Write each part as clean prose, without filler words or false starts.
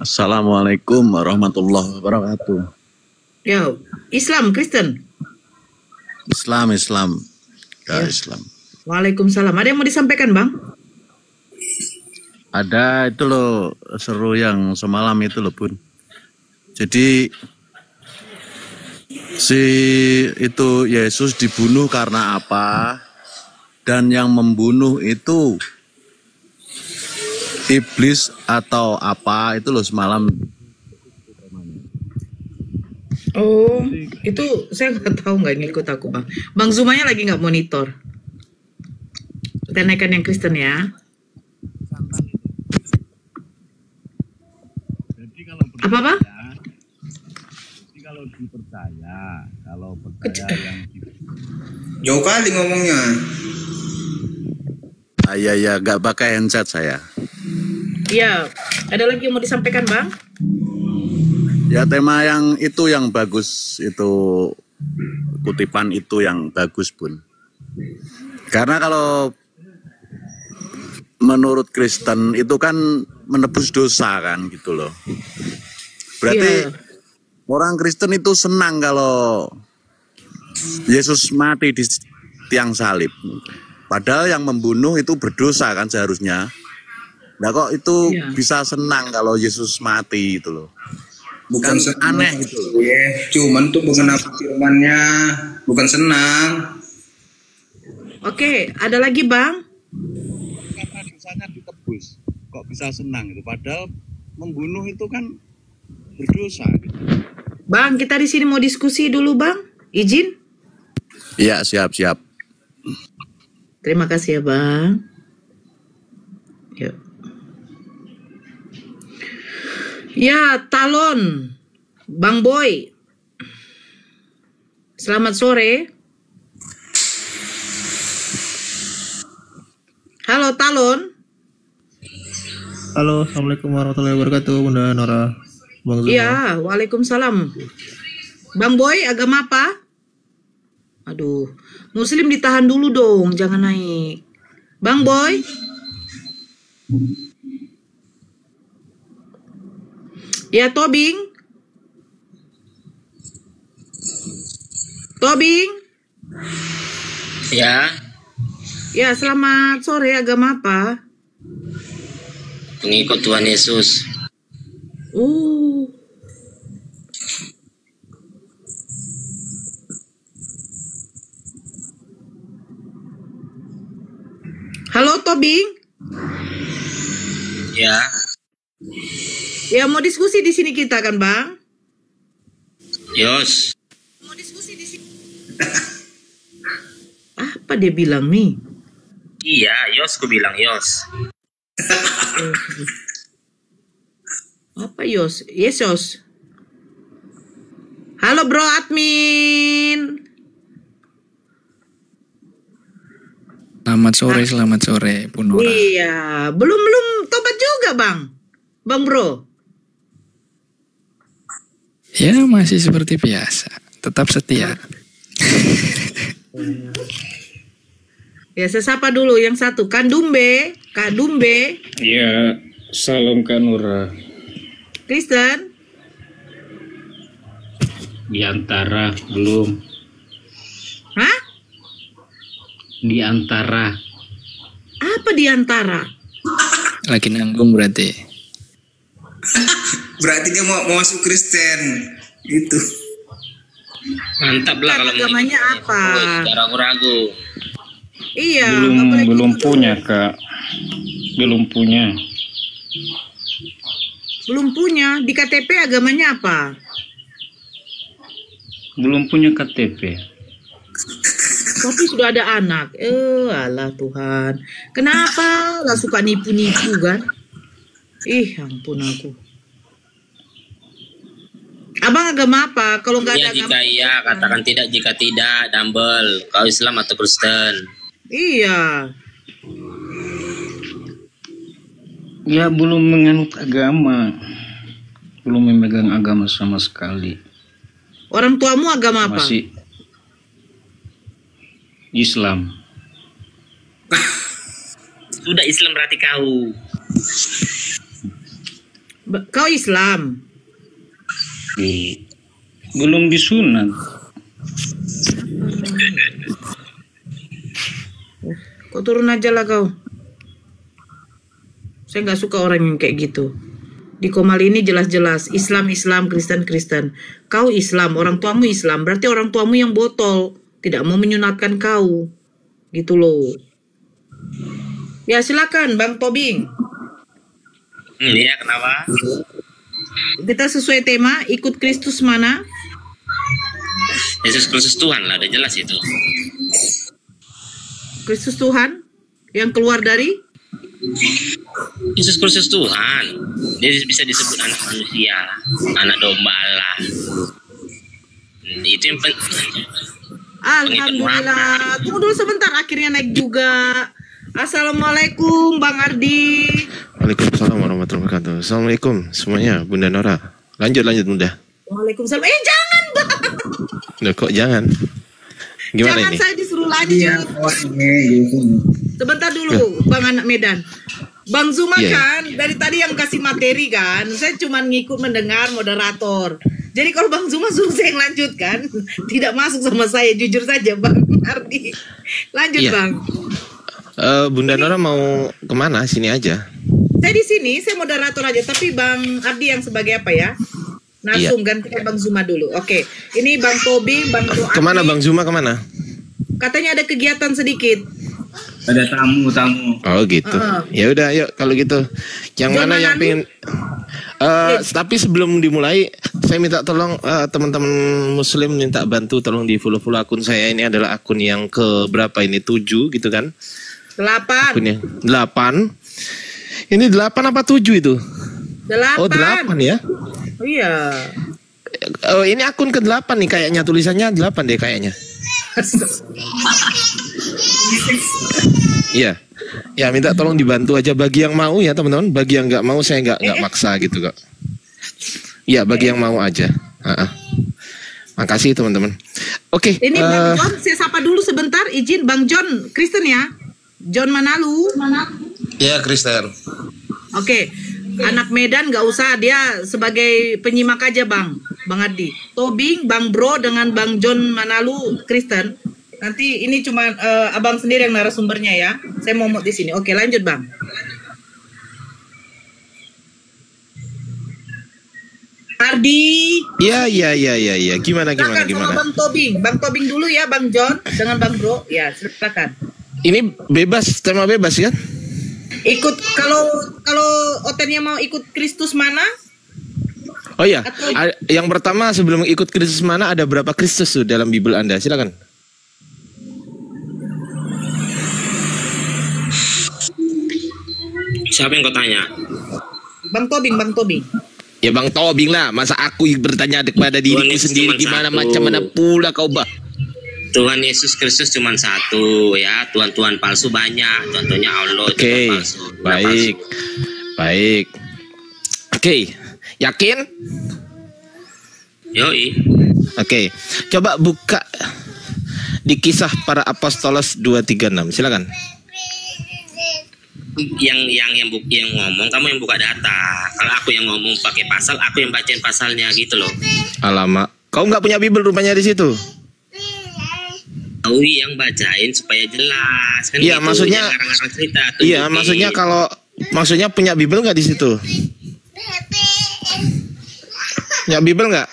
Assalamualaikum warahmatullahi wabarakatuh. Ya, Islam, Kristen. Islam. Ya, Ya. Islam. Waalaikumsalam. Ada yang mau disampaikan, Bang? Ada itu loh, seru yang semalam itu loh, Bun. Jadi si itu Yesus dibunuh karena apa? Dan yang membunuh itu iblis atau apa itu loh semalam. Oh, itu saya nggak tahu, nggak ngikut aku, Bang. Bang Zumanya lagi nggak monitor. Kita naikkan yang Kristen ya. Jadi kalau Apa? Jadi kalau dipercaya, kalau percaya yang Jauh kali ngomongnya. ya nggak pakai handset saya. Iya, ada lagi yang mau disampaikan, Bang? Ya tema yang itu yang bagus, itu kutipan itu yang bagus, Bun. Karena kalau menurut Kristen itu kan menebus dosa kan gitu loh. Berarti Iya. orang Kristen itu senang kalau Yesus mati di tiang salib. Padahal yang membunuh itu berdosa kan seharusnya. Nah kok itu Iya. bisa senang kalau Yesus mati gitu loh. Bukan Kan senang. aneh gitu loh. Cuman tuh mengenai firmannya bukan senang. Oke, ada lagi, Bang? Karena dosanya ditebus, kok bisa senang itu? Padahal membunuh itu kan berdosa. Gitu. Bang, kita di sini mau diskusi dulu, Bang. Izin? Iya, siap. Terima kasih ya, Bang. Yuk. Ya, Talon. Bang Boy. Selamat sore. Halo, Talon. Halo, assalamualaikum warahmatullahi wabarakatuh, Bunda Nora, Bang Zuma. Iya, waalaikumsalam. Bang Boy, agama apa? Aduh, Muslim ditahan dulu dong, jangan naik. Bang Boy. Ya, Tobing. Ya, Ya, selamat sore. Agama apa? pengikut Tuhan Yesus. Halo, Tobing. Ya, Ya, mau diskusi di sini kita kan, Bang? Yos. Mau diskusi di sini. Apa dia bilang nih? Iya, Yos, ku bilang Yos. Apa Yos? Yes, Yos. Halo, Bro Admin. Selamat sore, Bu Nora. Iya, belum tobat juga, Bang Bro. Ya, masih seperti biasa, tetap setia. Ya, saya sapa dulu yang satu, Kak Dumbe. Ya, salam Kak Nora. Kristen. Di antara belum. Hah? Di antara. Apa di antara? Lagi nanggung berarti. Berarti dia mau masuk Kristen. Itu. Mantap lah kalau Agamanya apa? ragu-ragu. Iya, nggak boleh Belum gitu. punya, Kak. Belum punya. Belum punya. Di KTP agamanya apa? Belum punya KTP. Tapi sudah ada anak. Alah Tuhan. Kenapa lah suka nipu-nipu kan? Ampun aku. Abang agama apa? Kalau nggak ada Iya, agama. jika iya, katakan tidak jika tidak, Dumble. Kau Islam atau Kristen? Iya. Ya, belum menganut agama. Belum memegang agama sama sekali. Orang tuamu agama apa? Masih Islam. Sudah Islam berarti kau. Kau Islam. Belum disunat. Kau turun aja lah kau. Saya nggak suka orang yang kayak gitu. Di Komal ini jelas-jelas Islam, Kristen. Kau Islam, orang tuamu Islam, berarti orang tuamu yang botol, tidak mau menyunatkan kau. Gitu loh. Ya silakan Bang Tobing. Iya, kenapa? Kita sesuai tema, ikut Kristus mana? Yesus Kristus Tuhan lah, udah jelas itu. Kristus Tuhan yang keluar dari Yesus Kristus Tuhan. Dia bisa disebut anak manusia, anak domba Allah. Itu yang Alhamdulillah. Tunggu dulu sebentar, akhirnya naik juga. Assalamualaikum Bang Ardi. Waalaikumsalam warahmatullahi wabarakatuh. Assalamualaikum semuanya, Bunda Nora. Lanjut Bunda. Waalaikumsalam. Jangan Bang. Loh, kok jangan? Gimana Jangan, ini? saya disuruh lanjut. Sebentar dulu Bang anak Medan. Bang Zuma kan dari tadi yang kasih materi kan, saya cuma ngikut mendengar moderator. Jadi kalau Bang Zuma suruh saya yang lanjutkan, tidak masuk sama saya, jujur saja Bang Ardi. Lanjut Bang. Bunda Nora mau kemana? Sini aja. Saya di sini, saya moderator aja. Tapi Bang Ardi yang sebagai apa ya? Nasum, gantikan Bang Zuma dulu. Oke, ini Bang Tobing, Bang Ardi. Kemana Bang Zuma kemana? Katanya ada kegiatan sedikit. Ada tamu. Oh gitu. Ya udah, yuk kalau gitu. Yang mana yang pengen? Tapi sebelum dimulai, saya minta tolong teman-teman Muslim minta bantu, tolong di follow akun saya. Ini adalah akun yang ke berapa ini? 7 gitu kan? 8. Akunnya 8. Ini 8 apa 7 itu? 8. Oh 8 ya? Oh iya. Oh ini akun ke-8 nih kayaknya, tulisannya 8 deh kayaknya. Iya. Ya minta tolong dibantu aja bagi yang mau ya teman-teman. Bagi yang nggak mau saya nggak maksa gitu kok. Iya bagi yang mau aja. Makasih teman-teman. Oke. Ini Bang John, saya sapa dulu sebentar. Izin Bang John, Kristen ya. John Manalu. Ya Kristen. Oke. Anak Medan nggak usah, dia sebagai penyimak aja Bang Ardi. Tobing, Bang Bro dengan Bang John Manalu Kristen. Nanti ini cuma abang sendiri yang narasumbernya ya. Saya mau di sini. Oke, lanjut Bang. Ardi. Iya. Gimana? Sama Bang Tobing. Bang Tobing dulu ya, Bang John dengan Bang Bro. Ya, silakan. Ini bebas, tema bebas kan? Ikut kalau Otennya mau ikut Kristus mana? Oh iya, yang pertama sebelum ikut Kristus mana, ada berapa Kristus tuh dalam Bible Anda? Silakan. Siapa yang kau tanya? Bang Tobing. Ya Bang Tobing lah, masa aku bertanya kepada diriku sendiri, gimana macam mana pula kau Tuhan Yesus Kristus cuma satu ya, Tuhan palsu banyak, contohnya Allah itu palsu. Baik. Oke, yakin? Yoi. Oke, coba buka di Kisah Para Apostolos 2:36, silakan. Yang ngomong kamu yang buka data. Kalau aku yang ngomong pakai pasal, aku yang bacain pasalnya gitu loh. Alamak, kau nggak punya Bible rupanya di situ. Yang bacain supaya jelas kan. Iya, gitu, maksudnya cerita, iya, maksudnya punya Bible nggak di situ? Punya Bible nggak?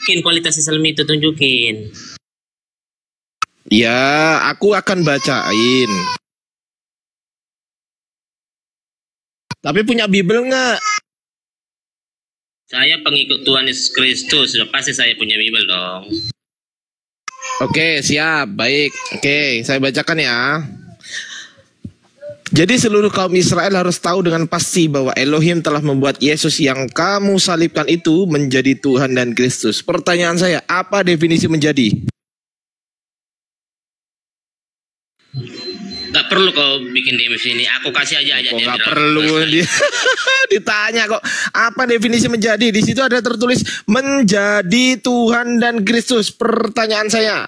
Tunjukin kualitas Islam itu, tunjukin. Ya, aku akan bacain. Tapi punya Bible nggak? Saya pengikut Tuhan Yesus Kristus, sudah pasti saya punya Bible dong. Oke, siap, baik. Oke, saya bacakan ya. Jadi seluruh kaum Israel harus tahu dengan pasti bahwa Elohim telah membuat Yesus yang kamu salibkan itu menjadi Tuhan dan Kristus. Pertanyaan saya, apa definisi menjadi? Gak perlu kau bikin definisi ini, aku kasih aja dia. Gak perlu ditanya kok. Apa definisi menjadi? Di situ ada tertulis menjadi Tuhan dan Kristus. Pertanyaan saya,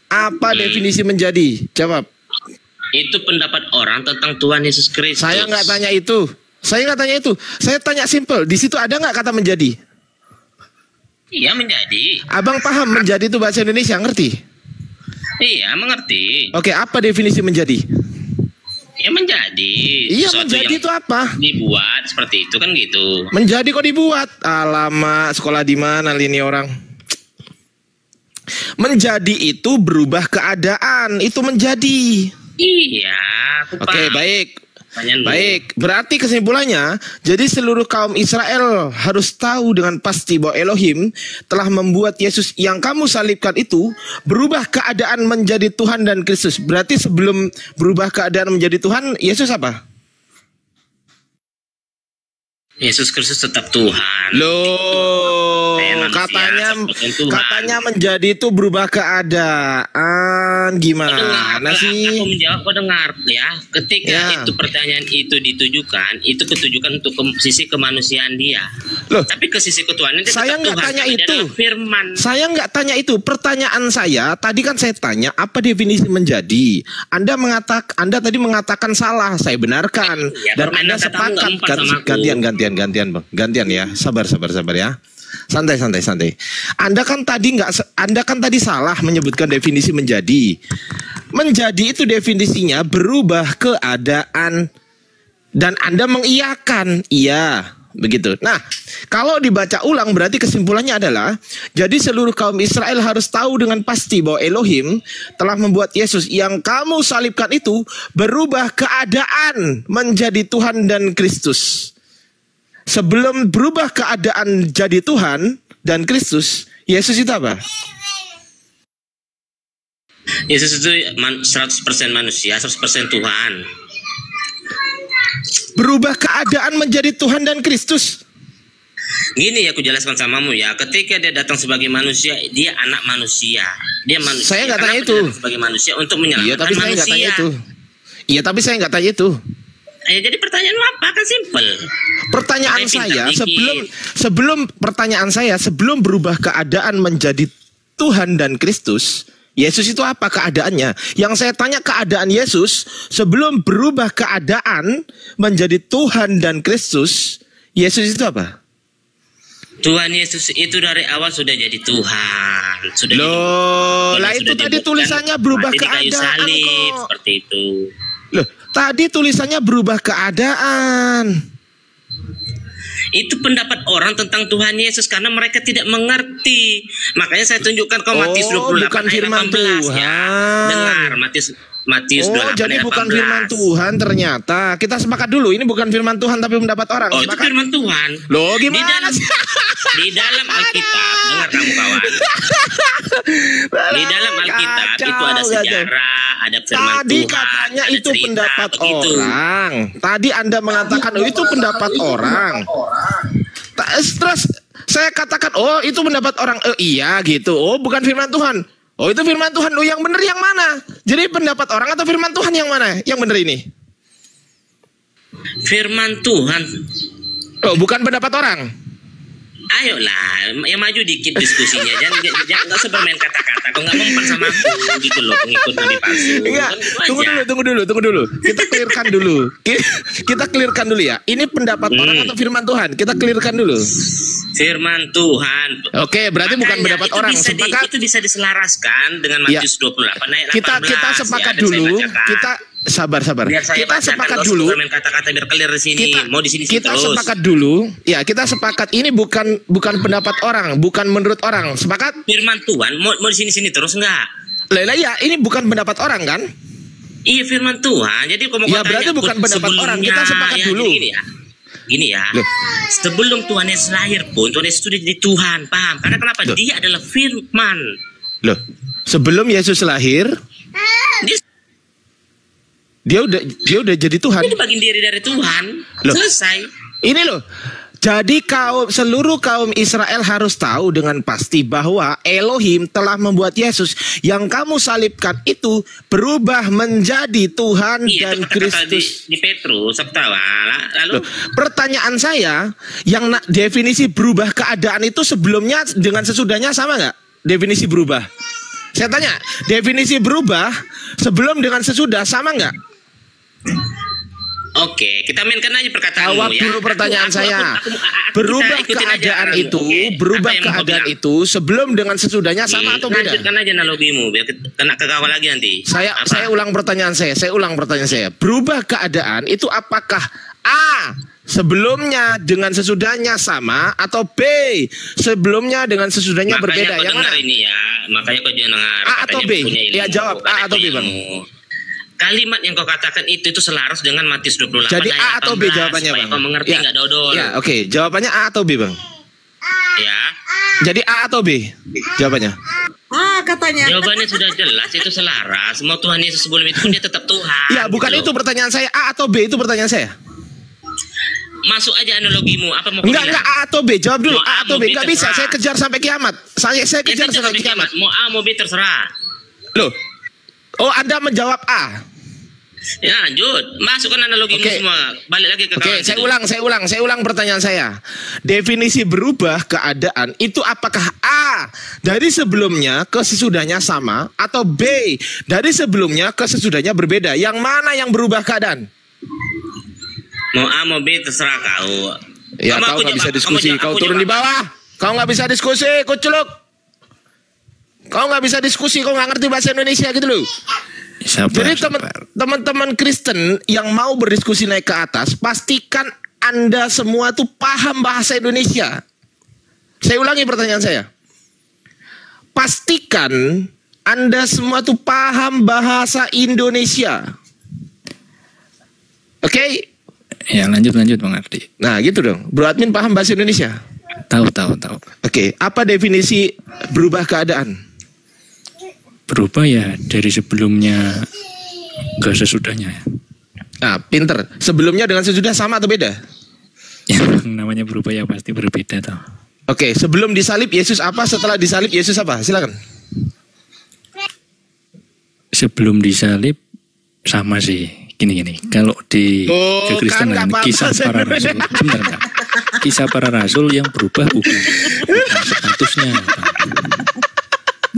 apa definisi menjadi? Jawab. Itu pendapat orang tentang Tuhan Yesus Kristus. Saya nggak tanya itu. Saya nggak tanya itu. Saya tanya simple. Di situ ada nggak kata menjadi? Iya, menjadi. Abang paham menjadi itu bahasa Indonesia, ngerti? Iya, mengerti. Oke, apa definisi menjadi? Ya menjadi. Iya, Sesuatu menjadi yang itu apa? dibuat seperti itu kan gitu. Menjadi kok dibuat? Alamak, sekolah di mana ini orang? Menjadi itu berubah keadaan, itu menjadi. Iya, aku Oke, paham. baik. Pertanyaanmu. Baik, berarti kesimpulannya, jadi seluruh kaum Israel harus tahu dengan pasti bahwa Elohim telah membuat Yesus yang kamu salibkan itu berubah keadaan menjadi Tuhan dan Kristus. Berarti sebelum berubah keadaan menjadi Tuhan, Yesus apa? Yesus Kristus tetap Tuhan. Loh, Manusia, katanya 100% Tuhan. katanya menjadi itu berubah keadaan. Gimana sih? Aku menjawab, kau dengar ya. Ketika Ya. itu pertanyaan itu ditujukan, itu ketujukan untuk sisi kemanusiaan dia. Loh, Tapi ke sisi ketuhanan dia saya tetap nggak Tuhan, tanya karena dia itu. adalah Firman. Saya nggak tanya itu. Pertanyaan saya tadi kan saya tanya apa definisi menjadi. Anda tadi mengatakan salah. Saya benarkan Ya, dan permainan Anda katamu nggak sepakat. mempan sama aku. Gantian, Bang. Gantian ya. Sabar ya. Santai. Anda kan tadi salah menyebutkan definisi menjadi. Menjadi itu definisinya berubah keadaan dan Anda mengiyakan. Iya. Begitu. Nah, kalau dibaca ulang berarti kesimpulannya adalah jadi seluruh kaum Israel harus tahu dengan pasti bahwa Elohim telah membuat Yesus yang kamu salibkan itu berubah keadaan menjadi Tuhan dan Kristus. Sebelum berubah keadaan jadi Tuhan dan Kristus, Yesus itu apa? Yesus itu 100% manusia, 100% Tuhan. Berubah keadaan menjadi Tuhan dan Kristus. Gini ya, aku jelaskan samamu ya. Ketika dia datang sebagai manusia, dia anak manusia. Dia manusia. Saya nggak tanya Kenapa itu. dia datang sebagai manusia untuk menyelamatkan Iya, tapi saya nggak tanya manusia. itu. Iya, tapi saya nggak tanya itu. Jadi pertanyaan apa? Kan simple. Pertanyaan Makanya saya pintar dikit. sebelum berubah keadaan menjadi Tuhan dan Kristus, Yesus itu apa keadaannya? Yang saya tanya keadaan Yesus sebelum berubah keadaan menjadi Tuhan dan Kristus, Yesus itu apa? Tuhan Yesus itu dari awal sudah jadi Tuhan. Sudah Loh, jadi, lah sudah itu tadi dibuktikan tulisannya berubah mati di kayu keadaan salib, kok. seperti itu. Loh, tadi tulisannya berubah keadaan. Itu pendapat orang tentang Tuhan Yesus karena mereka tidak mengerti. Makanya saya tunjukkan kau Matius 28 bukan ayat firman 18 ya. Tuhan. Dengar Matius 28 Jadi ayat bukan 18. firman Tuhan ternyata. Kita sepakat dulu, ini bukan firman Tuhan tapi pendapat orang. Oh, itu Sepakat? firman Tuhan. Loh, gimana sih? Di dalam Alkitab, dengar kamu kawan. Di dalam Alkitab itu ada sejarah, ada firman Tadi Tuhan, katanya ada itu cerita, pendapat begitu. orang. Tadi Anda mengatakan oh itu pendapat orang. Terus saya katakan oh itu pendapat orang. Iya gitu. Oh bukan firman Tuhan. Oh itu firman Tuhan. Oh yang benar yang mana? Jadi pendapat orang atau firman Tuhan yang mana? Yang benar ini? Firman Tuhan. Oh bukan pendapat orang. Ayolah, yang maju dikit diskusinya. Jangan nggak usah bermain kata-kata. Kau nggak mempan sama aku gitu loh, pengikut Nabi palsu. Enggak, Kan itu aja. tunggu dulu. Kita clearkan dulu. Kita clearkan dulu ya. Ini pendapat orang atau firman Tuhan? Kita clearkan dulu. Firman Tuhan. Oke, berarti bukan Makanya pendapat itu orang. bisa Sepakat? itu bisa diselaraskan dengan Ya. Matius 28 ayat 18. Kita sepakat ya, dan saya dulu. bacakan. Kita sabar. Biar saya Kita bacakan, sepakat nggak usah dulu. bermain kata-kata biar clear di sini. Mau di sini Kita terus. sepakat dulu. Ya, kita sepakat ini bukan pendapat orang, bukan menurut orang. Sepakat? Firman Tuhan mau di sini terus enggak? Lah ya, ini bukan pendapat orang kan? Iya firman Tuhan. Jadi kalau Ya, berarti bukan pendapat orang. Kita sepakat dulu. Gini ya. Loh. Sebelum Tuhan Yesus lahir pun Tuhan Yesus sudah jadi Tuhan, paham? Karena kenapa? Loh. Dia adalah firman. Loh, sebelum Yesus lahir, Dia dia udah jadi Tuhan. itu bagian diri dari Tuhan. Loh. Selesai. Ini loh. Jadi seluruh kaum Israel harus tahu dengan pasti bahwa Elohim telah membuat Yesus yang kamu salibkan itu berubah menjadi Tuhan Iya, dan itu kata-kata Kristus. di Petrus, lalu Loh, pertanyaan saya, yang definisi berubah keadaan itu sebelumnya dengan sesudahnya sama nggak? Definisi berubah. Saya tanya, definisi berubah sebelum dengan sesudah sama nggak? Oke, kita mainkan aja perkataanmu Jawab ya. dulu pertanyaan saya. Kita Berubah ikutin aja keadaan arahanmu, itu, oke? berubah Apa yang mau kau keadaan bilang? itu sebelum dengan sesudahnya sama atau beda? Lanjutkan aja analogimu, biar kena ke kawan lagi nanti. Apa? Saya ulang pertanyaan saya. Berubah keadaan itu apakah A sebelumnya dengan sesudahnya sama atau B sebelumnya dengan sesudahnya Makanya berbeda? kau Yang dengar mana? ini ya, makanya kau dengar. A atau katanya B? mempunyai ilmu, Ya, jawab, bukan A atau B, ilmu. Bang? Kalimat yang kau katakan itu selaras dengan Matius 28 Jadi ayat A atau B 18, jawabannya, supaya Bang? kau mengerti Ya. nggak dodol? Ya, oke. Jawabannya A atau B, Bang? Ya. Jadi A atau B jawabannya? Katanya. Jawabannya sudah jelas, itu selaras. Mau Tuhan Yesus sebelum itu pun dia tetap Tuhan. Ya, bukan gitu itu loh. pertanyaan saya. A atau B itu pertanyaan saya. Masuk aja analogimu, apa mau kau Enggak, bilang? A atau B. Jawab dulu. Mau A A, atau mau B. B, Enggak bisa. terserah. Saya kejar sampai kiamat. Saya Ya, kejar tidak sampai sampai kiamat. Mau A, mau B terserah. Loh. Oh, Anda menjawab A. Ya lanjut, masukkan analogimu Oke. semua. Balik lagi ke Oke, kawan saya ulang pertanyaan saya. Definisi berubah keadaan itu apakah A dari sebelumnya ke sesudahnya sama atau B dari sebelumnya ke sesudahnya berbeda? Yang mana yang berubah keadaan? Mau A, mau B terserah kau. Ya, Kamu kau aku nggak bisa jawab, diskusi. kamu Kau jawab, turun aku di bawah. Kau nggak bisa diskusi, kuculuk. Kau nggak bisa diskusi. Kau nggak ngerti bahasa Indonesia gitu loh. Jadi teman-teman Kristen yang mau berdiskusi naik ke atas, pastikan Anda semua tuh paham bahasa Indonesia. Saya ulangi pertanyaan saya. Pastikan Anda semua tuh paham bahasa Indonesia. Oke? Ya lanjut Bang Ardi. Nah gitu dong. Bro Admin paham bahasa Indonesia? Tahu. Oke. Apa definisi berubah keadaan? Berubah ya dari sebelumnya ke sesudahnya. Nah, pinter. Sebelumnya dengan sesudah sama atau beda? Yang namanya berubah ya pasti berbeda tau. Oke, sebelum disalib Yesus apa? Setelah disalib Yesus apa? Silakan. Sebelum disalib sama sih. Gini. Kalau di kekristenan kan kisah para rasul. Sebentar enggak. Kisah para rasul yang berubah bukan statusnya.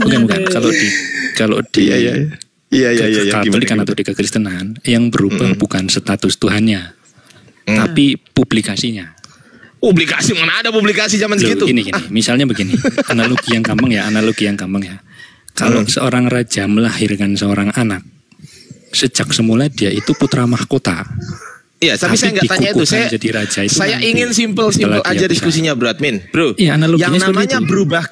Bukan. Kalau di Katolik atau di kekristenan yang berubah bukan status Tuhannya, tapi publikasinya. Publikasi mana ada publikasi zaman segitu? Gini, misalnya begini, analogi yang gampang ya. Kalau seorang raja melahirkan seorang anak, sejak semula dia itu putra mahkota. Iya, tapi saya nggak tanya itu. Saya ingin simple aja diskusinya, Bro Admin. Bro, ya, yang namanya berubah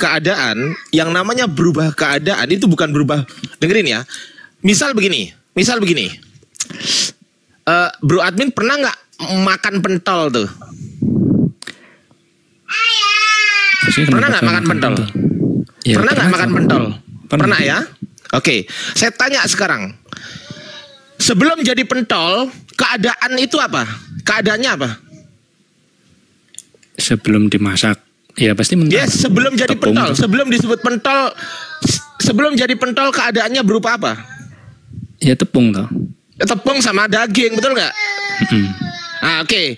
keadaan itu bukan berubah. Dengerin ya. Misal begini. Bro Admin pernah nggak makan pentol tuh? Pernah nggak makan pentol? Ya, pernah nggak makan pentol? Pernah ya? Oke, saya tanya sekarang. Sebelum jadi pentol, keadaan itu apa? Keadaannya apa? Sebelum dimasak, ya pasti mentah. Yes, sebelum jadi tepung. pentol, sebelum disebut pentol, sebelum jadi pentol keadaannya berupa apa? Ya tepung toh. Tepung sama daging, betul nggak? Nah, oke.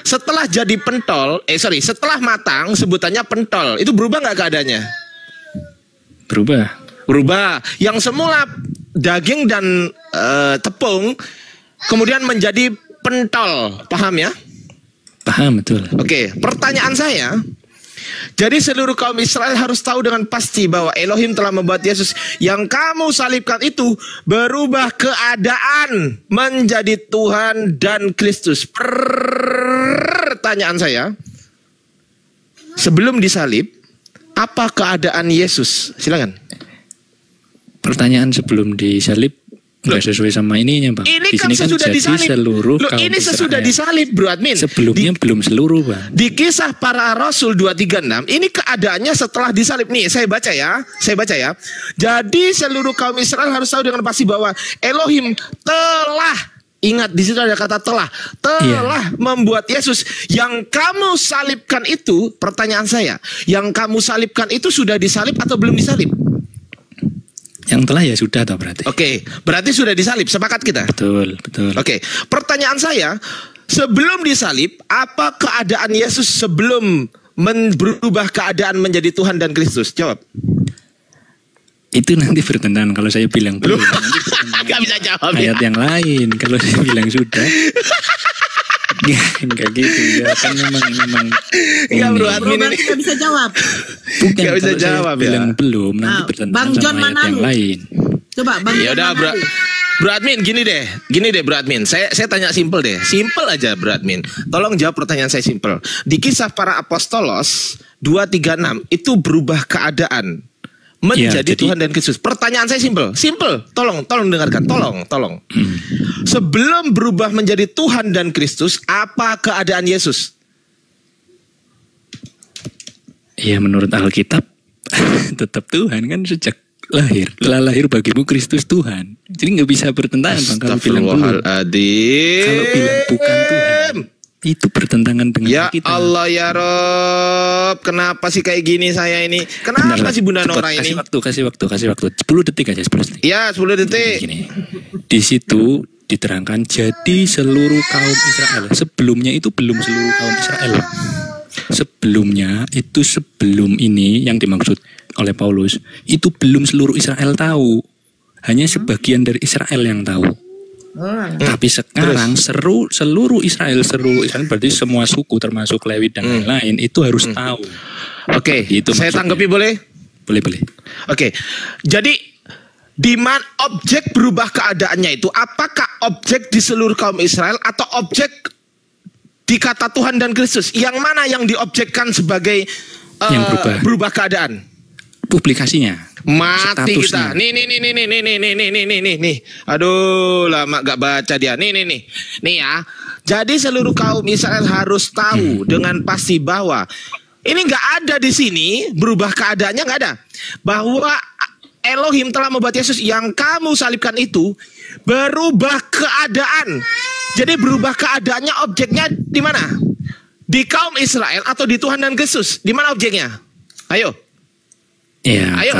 Setelah jadi pentol, setelah matang sebutannya pentol. Itu berubah nggak keadaannya? Berubah. Yang semula daging dan tepung kemudian menjadi pentol. Paham ya? Paham, betul. Oke, pertanyaan saya. Jadi seluruh kaum Israel harus tahu dengan pasti bahwa Elohim telah membuat Yesus yang kamu salibkan itu berubah keadaan menjadi Tuhan dan Kristus. Pertanyaan saya, sebelum disalib, apa keadaan Yesus? Silakan. Pertanyaan sebelum disalib nggak sesuai sama ininya, Bang. Ini di kan sini kan sesudah jadi disalib. seluruh kaum Ini sesudah Israel. disalib, Bro Admin. Sebelumnya belum seluruh, Bang. Di Kisah Para Rasul 236, ini keadaannya setelah disalib. Nih, saya baca ya. Jadi seluruh kaum Israel harus tahu dengan pasti bahwa Elohim telah, ingat di situ ada kata telah membuat Yesus yang kamu salibkan itu. Pertanyaan saya, yang kamu salibkan itu sudah disalib atau belum disalib? Yang telah ya sudah toh berarti. Oke, berarti sudah disalib. Sepakat kita? Betul. Oke, pertanyaan saya, sebelum disalib, apa keadaan Yesus sebelum, berubah keadaan menjadi Tuhan dan Kristus? Jawab. Itu nanti bertentangan kalau saya bilang belum. Nanti bertentangan Gak bisa jawab ayat yang lain. Kalau saya bilang sudah. Enggak gitu ya, kan memang Enggak, bro, Bro, admin berarti ini nggak bisa jawab. bukan Nggak bisa kalau saya jawab ya. bilang belum nanti Bang bertentangan John sama ayat yang Manado. lain. Coba Bang ya John udah, bro. Manado. Bro admin, gini deh Bro admin. Saya tanya simple aja Bro admin. Tolong jawab pertanyaan saya simple. Di kisah para apostolos 2:36 itu berubah keadaan menjadi Ya, jadi- Tuhan dan Kristus. Pertanyaan saya simple. Tolong dengarkan. Tolong. Sebelum berubah menjadi Tuhan dan Kristus, apa keadaan Yesus? Ya menurut Alkitab tetap Tuhan kan sejak lahir. Telah lahir bagimu Kristus Tuhan. Jadi nggak bisa bertentangan Bang kalau bilang belum. Astagfirullahaladzim. Kalau bilang bukan Tuhan, itu bertentangan dengan Ya kita. Allah ya Rob, kenapa sih kayak gini saya ini? Kenapa Benar, sih Bunda cepat, Nora ini? Kasih waktu 10 detik aja 10 detik. Ya 10 detik. Gini. Di situ diterangkan jadi seluruh kaum Israel. Sebelumnya itu belum seluruh kaum Israel. Sebelumnya itu sebelum ini yang dimaksud oleh Paulus itu belum seluruh Israel tahu. Hanya sebagian dari Israel yang tahu. Tapi sekarang seluruh Israel berarti semua suku termasuk Lewi dan lain-lain itu harus tahu. Oke, Itu saya maksudnya. tanggapi boleh? Boleh. Oke, jadi di mana objek berubah keadaannya itu? Apakah objek di seluruh kaum Israel atau objek di kata Tuhan dan Kristus? Yang mana yang diobjekkan sebagai Yang berubah keadaan? Publikasinya. Mati Statusnya. kita. Nih. Aduh, lama gak baca dia. Nih ya. Jadi seluruh kaum Israel harus tahu dengan pasti bahwa ini nggak ada di sini berubah keadaannya, nggak ada. Bahwa Elohim telah membuat Yesus yang kamu salibkan itu berubah keadaan. Jadi berubah keadaannya, objeknya di mana? Di kaum Israel atau di Tuhan dan Kristus? Di mana objeknya? Ayo. Ya, Ayo.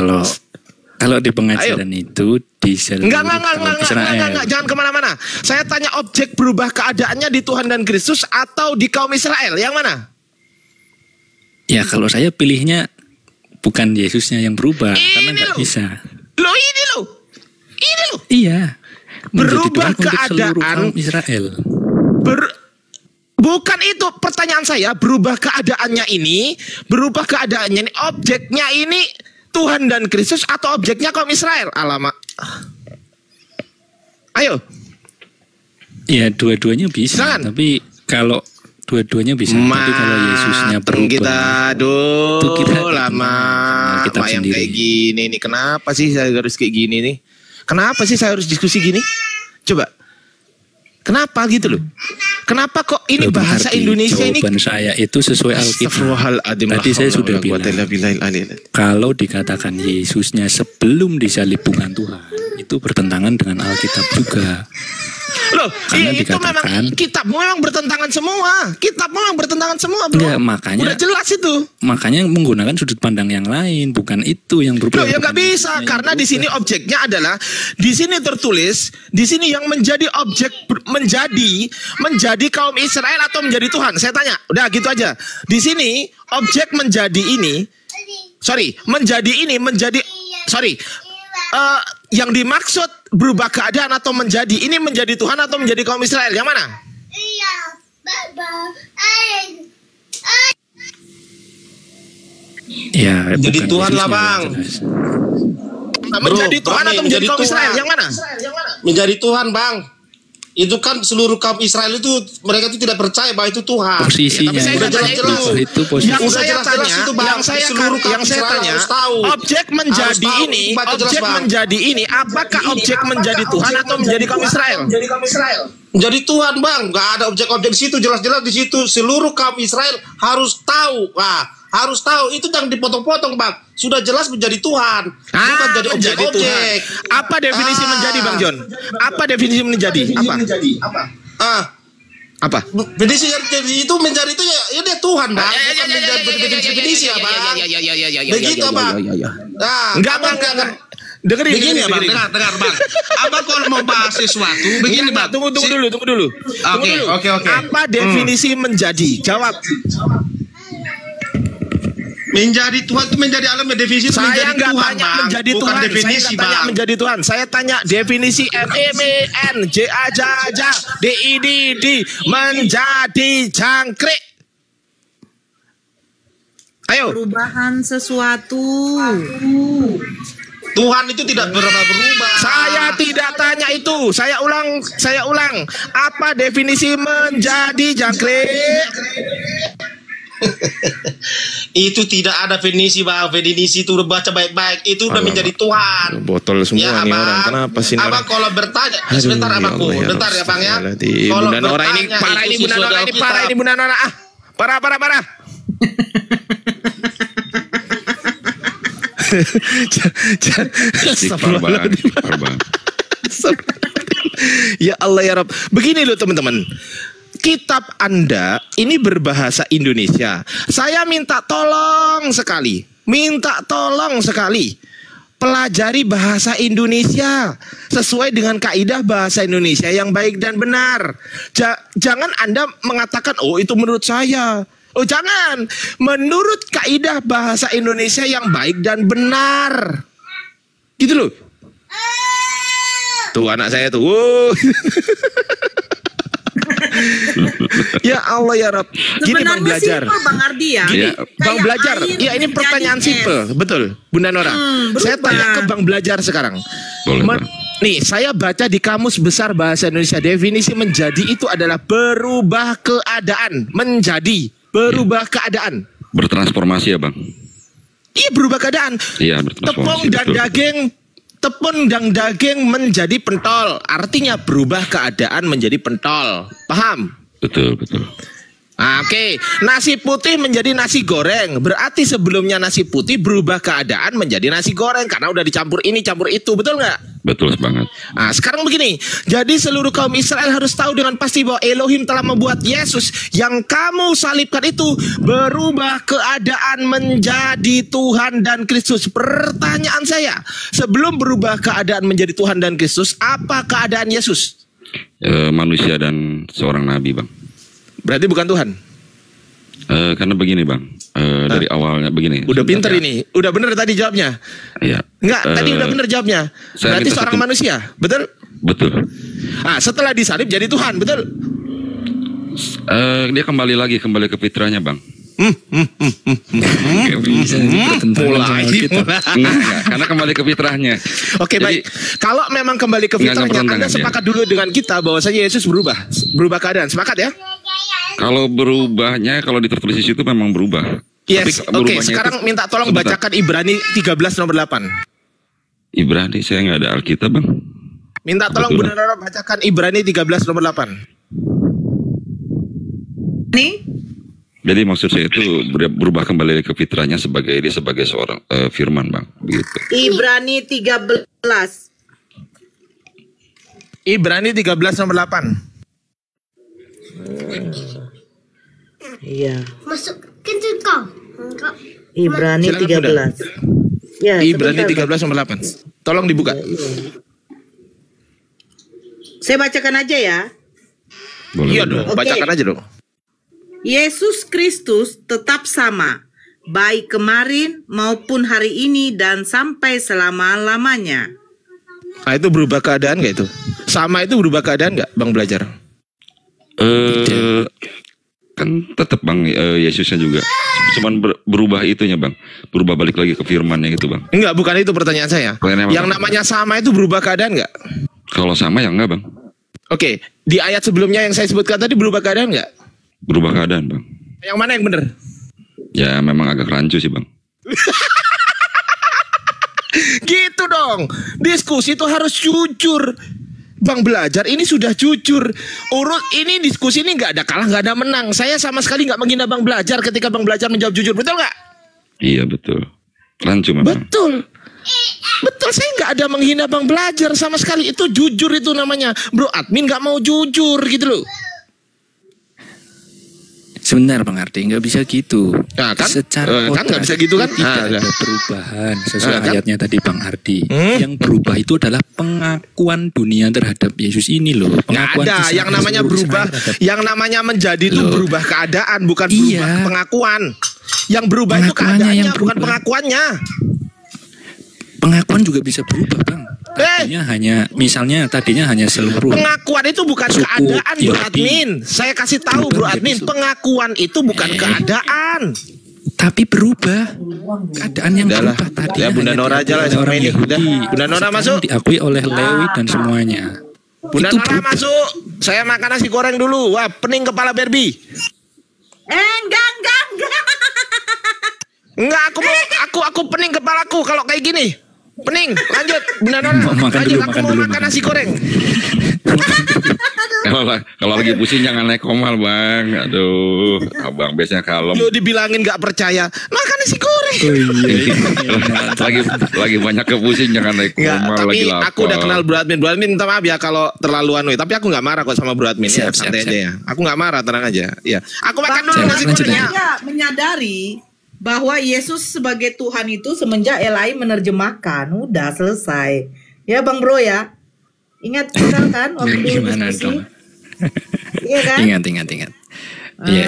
kalau di pengajaran itu di seluruh kaum Israel. Enggak, jangan kemana-mana. Saya tanya objek berubah keadaannya di Tuhan dan Kristus atau di kaum Israel, yang mana? Ya kalau saya pilihnya bukan Yesusnya yang berubah karena Ini nggak loh. bisa. Ini loh. Iya. Menjadi Berubah Tuhan untuk seluruh keadaan. kaum Israel. Bukan itu pertanyaan saya. Berubah keadaannya ini, objeknya ini Tuhan dan Kristus atau objeknya kaum Israel? Alamak. Ayo. Ya dua-duanya bisa. Silakan. Tapi kalau dua-duanya bisa. Tapi kalau Yesusnya berubah. Kita aduh Itu kita lama Alkitab yang sendiri. kayak gini nih. Kenapa sih saya harus kayak gini nih? Kenapa sih saya harus diskusi gini? Coba. Kenapa gitu loh? Kenapa kok ini Loh, bahasa berarti Indonesia ini? jawaban saya itu sesuai Alkitab. Astagfirullahaladzim. Tadi saya sudah bilang. Kalau dikatakan Yesusnya sebelum disalib bukan Tuhan, itu bertentangan dengan Alkitab juga. Loh, Karena itu memang dikatakan- kitabmu memang bertentangan semua. Bro. Enggak, makanya Udah jelas itu. Makanya menggunakan sudut pandang yang lain, bukan itu yang berubah. Loh, ya nggak bukan bisa Yesusnya yang karena di sini berubah. objeknya adalah di sini tertulis, di sini yang menjadi objek menjadi kaum Israel atau menjadi Tuhan. Saya tanya, udah gitu aja. Di sini objek menjadi ini, yang dimaksud berubah keadaan atau menjadi ini menjadi Tuhan atau menjadi kaum Israel, yang mana? Ya, Jadi bukan Tuhan lah, Yesusnya Bang. yang jelas. Menjadi Tuhan Bang, atau menjadi kaum Tuhan. Israel, yang mana? Menjadi Tuhan, Bang. Itu kan seluruh kaum Israel itu mereka itu tidak percaya bahwa itu Tuhan. Posisinya Tapi saya itu, nggak tanya itu posisi. Yang Udah saya jelas-jelas tanya, itu, Bang. yang saya Seluruh kaum tanya, Israel harus tahu. objek menjadi Harus tahu, ini, baca jelas, objek Bang. menjadi ini, apakah objek menjadi Tuhan atau menjadi kaum Israel? Jadi Tuhan, Bang. Gak ada objek-objek di situ, jelas-jelas di situ seluruh kaum Israel harus tahu. Harus tahu, itu jangan dipotong-potong, Bang. Sudah jelas menjadi Tuhan, bukan jadi menjadi objek-objek. Tuhan. Apa definisi menjadi, Bang John? Apa definisi menjadi? Apa? Definisi itu menjadi itu ya dia Tuhan, Bang. Bukan menjadi definisi ya, Bang. Begitu, Bang. Nah, Enggak. Dengerin, begini ya, Bang. dengerin. Dengar, Bang. Abang kalau mau bahas sesuatu, begini, Bang. Tunggu dulu. Oke. Apa definisi menjadi? Jawab. Menjadi Tuhan itu menjadi alam definisi itu Saya menjadi nggak Tuhan, tanya Bang. menjadi Bukan Tuhan. definisi, Saya nggak tanya Bang. menjadi Tuhan. Saya tanya definisi MEMENJAJAJDIDD menjadi jangkrik. Ayo. Perubahan sesuatu. Tuhan itu tidak berubah. Saya tidak tanya itu. Saya ulang. Apa definisi menjadi jangkrik? Itu tidak ada definisi, Bang. Definisi itu udah baca baik-baik. Itu udah menjadi Tuhan. Botol semua Ya, nih Abang. orang. Kenapa sih? Abang kalau bertanya, sebentar Abangku, bentar ya Bang ya. Kalau Bunda Nora ini bertanya parah, itu ini Bunda sesuai Nora dengan ini Alkitab. parah, ini Bunda Nora. Ah, parah. Ya Allah ya Rabb. Begini loh teman-teman. Kitab Anda ini berbahasa Indonesia. Saya minta tolong sekali. Pelajari bahasa Indonesia sesuai dengan kaidah bahasa Indonesia yang baik dan benar. Jangan Anda mengatakan, oh itu menurut saya. Oh jangan. Menurut kaidah bahasa Indonesia yang baik dan benar. Gitu loh. Tuh anak saya tuh. Wow. Ya Allah ya Rabb. Gini Bang belajar. Simpel, Bang Ardi ya. Gini, Bang Kayak belajar. air Ya ini pertanyaan jadi es. simpel, betul, Bunda Nora. Saya tanya ke Bang belajar sekarang. Nih, saya baca di Kamus Besar Bahasa Indonesia definisi menjadi itu adalah berubah keadaan, menjadi berubah keadaan. Bertransformasi ya Bang. Iya berubah keadaan. Iya bertransformasi. Tepung dan daging menjadi pentol. Artinya berubah keadaan menjadi pentol. Paham? Betul. Oke, nasi putih menjadi nasi goreng. Berarti sebelumnya nasi putih berubah keadaan menjadi nasi goreng karena udah dicampur ini, campur itu, betul nggak? Betul banget. Nah, sekarang begini. Jadi seluruh kaum Israel harus tahu dengan pasti bahwa Elohim telah membuat Yesus yang kamu salibkan itu berubah keadaan menjadi Tuhan dan Kristus. Pertanyaan saya, sebelum berubah keadaan menjadi Tuhan dan Kristus, apa keadaan Yesus? Manusia dan seorang nabi Bang. Berarti bukan Tuhan. Karena begini Bang, dari awalnya begini. Udah pinter ini, udah bener tadi jawabnya. Iya. Enggak, tadi udah bener jawabnya. Berarti seorang manusia, betul? Betul. Ah, setelah disalib jadi Tuhan, betul? Dia kembali ke fitrahnya Bang. Mulai. Enggak, karena kembali ke fitrahnya. Oke, baik. Kalau memang kembali ke fitrahnya, Anda sepakat dulu dengan kita bahwasanya Yesus berubah keadaan. Sepakat ya? Kalau berubahnya, kalau tertulis di situ memang berubah. Yes. Oke, sekarang minta tolong bacakan Ibrani 13 nomor 8. Ibrani, saya nggak ada Alkitab Bang. Minta tolong Bunda Nora bacakan Ibrani 13 nomor 8. Nih. Jadi maksud saya itu berubah kembali ke fitrahnya sebagai seorang firman Bang, begitu. Ibrani 13. Ibrani 13 nomor 8. Iya. Masuk ke kau. Ibrani Silakan, 13. Ya, Ibrani sebentar, 13 nomor 8. Tolong dibuka. Saya bacakan aja ya. Iya dong, bacakan aja dong. Yesus Kristus tetap sama, baik kemarin maupun hari ini dan sampai selama-lamanya. Nah, itu berubah keadaan nggak itu? Sama itu berubah keadaan nggak, Bang belajar? Kan tetap Bang, Yesusnya juga. Cuman berubah itunya Bang. Berubah balik lagi ke firmannya gitu Bang. Enggak, bukan itu pertanyaan saya. Yang namanya sama itu berubah keadaan nggak? Kalau sama ya enggak Bang. Oke, di ayat sebelumnya yang saya sebutkan tadi berubah keadaan nggak? Berubah keadaan Bang. Yang mana yang benar? Ya memang agak rancu sih Bang. Gitu dong. Diskusi itu harus jujur. Bang belajar ini sudah jujur. Urut ini diskusi ini nggak ada kalah, nggak ada menang. Saya sama sekali nggak menghina Bang belajar ketika Bang belajar menjawab jujur, betul nggak? Iya betul. Rancu memang. Betul. Betul, saya nggak ada menghina Bang belajar sama sekali. Itu jujur itu namanya. Bro, admin nggak mau jujur gitu loh. Sebentar Bang Ardi, nggak bisa gitu. Nah, kan? Secara Kan nggak bisa gitu kan? Tidak ada perubahan sesuai Kan? ayatnya tadi Bang Ardi. Yang berubah itu adalah pengakuan dunia terhadap Yesus ini loh. Nggak Pengakuan ada yang namanya berubah, yang namanya menjadi itu berubah keadaan, bukan berubah pengakuan. Yang berubah itu Pengakuannya keadaannya, yang bukan berubah. pengakuannya. Pengakuan juga bisa berubah, Bang. Tadinya hanya seluruh. Pengakuan itu bukan suku keadaan, Bro Yahudi. Admin. Saya kasih tahu, Bro Admin, pengakuan itu bukan keadaan. Tapi berubah. Keadaan yang Udahlah. berubah tadi. Ya, Bunda Nora aja lah sama orang ini. Yahudi. Udah. Bunda Nora Sekarang masuk. Diakui oleh Lewi dan semuanya. Bunda Itu Nora berubah. masuk. Saya makan nasi goreng dulu. Wah, pening kepala Barbie. Enggak. Enggak, aku pening kepalaku kalau kayak gini. Pening. Lanjut, Bunda Nora. Makan Lanjut, dulu, aku makan mau dulu, makan makan. nasi goreng. Kalau lagi pusing jangan naik komal, Bang. Aduh, Abang biasanya kalem. Lu dibilangin nggak percaya. Makan nasi goreng. lagi banyak kepusing jangan naik Enggak, komal, tapi lagi lapar. aku udah kenal Bro Admin. Bro Admin minta maaf ya kalau terlaluan, we. Tapi aku nggak marah kok sama Bro Admin. Ya, Siap, santai siap, aja ya. Aku nggak marah, tenang aja. Ya, aku makan dulu Siap, nasi lanjut, gorengnya. Saya menyadari bahwa Yesus sebagai Tuhan itu semenjak Elai menerjemahkan, udah selesai. Ya Bang Bro ya. Ingat kita kan waktu dulu Gimana diskusi? dong? Iya kan? Ingat. Iya.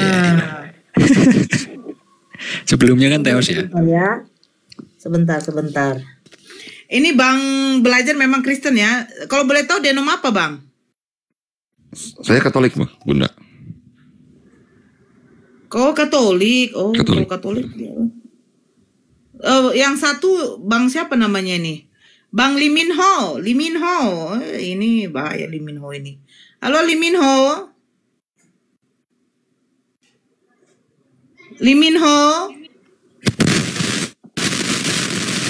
Sebelumnya kan Teos ya. Sebentar. Ini Bang belajar memang Kristen ya. Kalau boleh tahu denom apa Bang? Saya Katolik, Bang, Bunda. Kau Katolik. Oh, Katolik. kau Katolik. Yang satu Bang siapa namanya ini? Bang Liminho. Ini bahaya Liminho ini. Halo Liminho.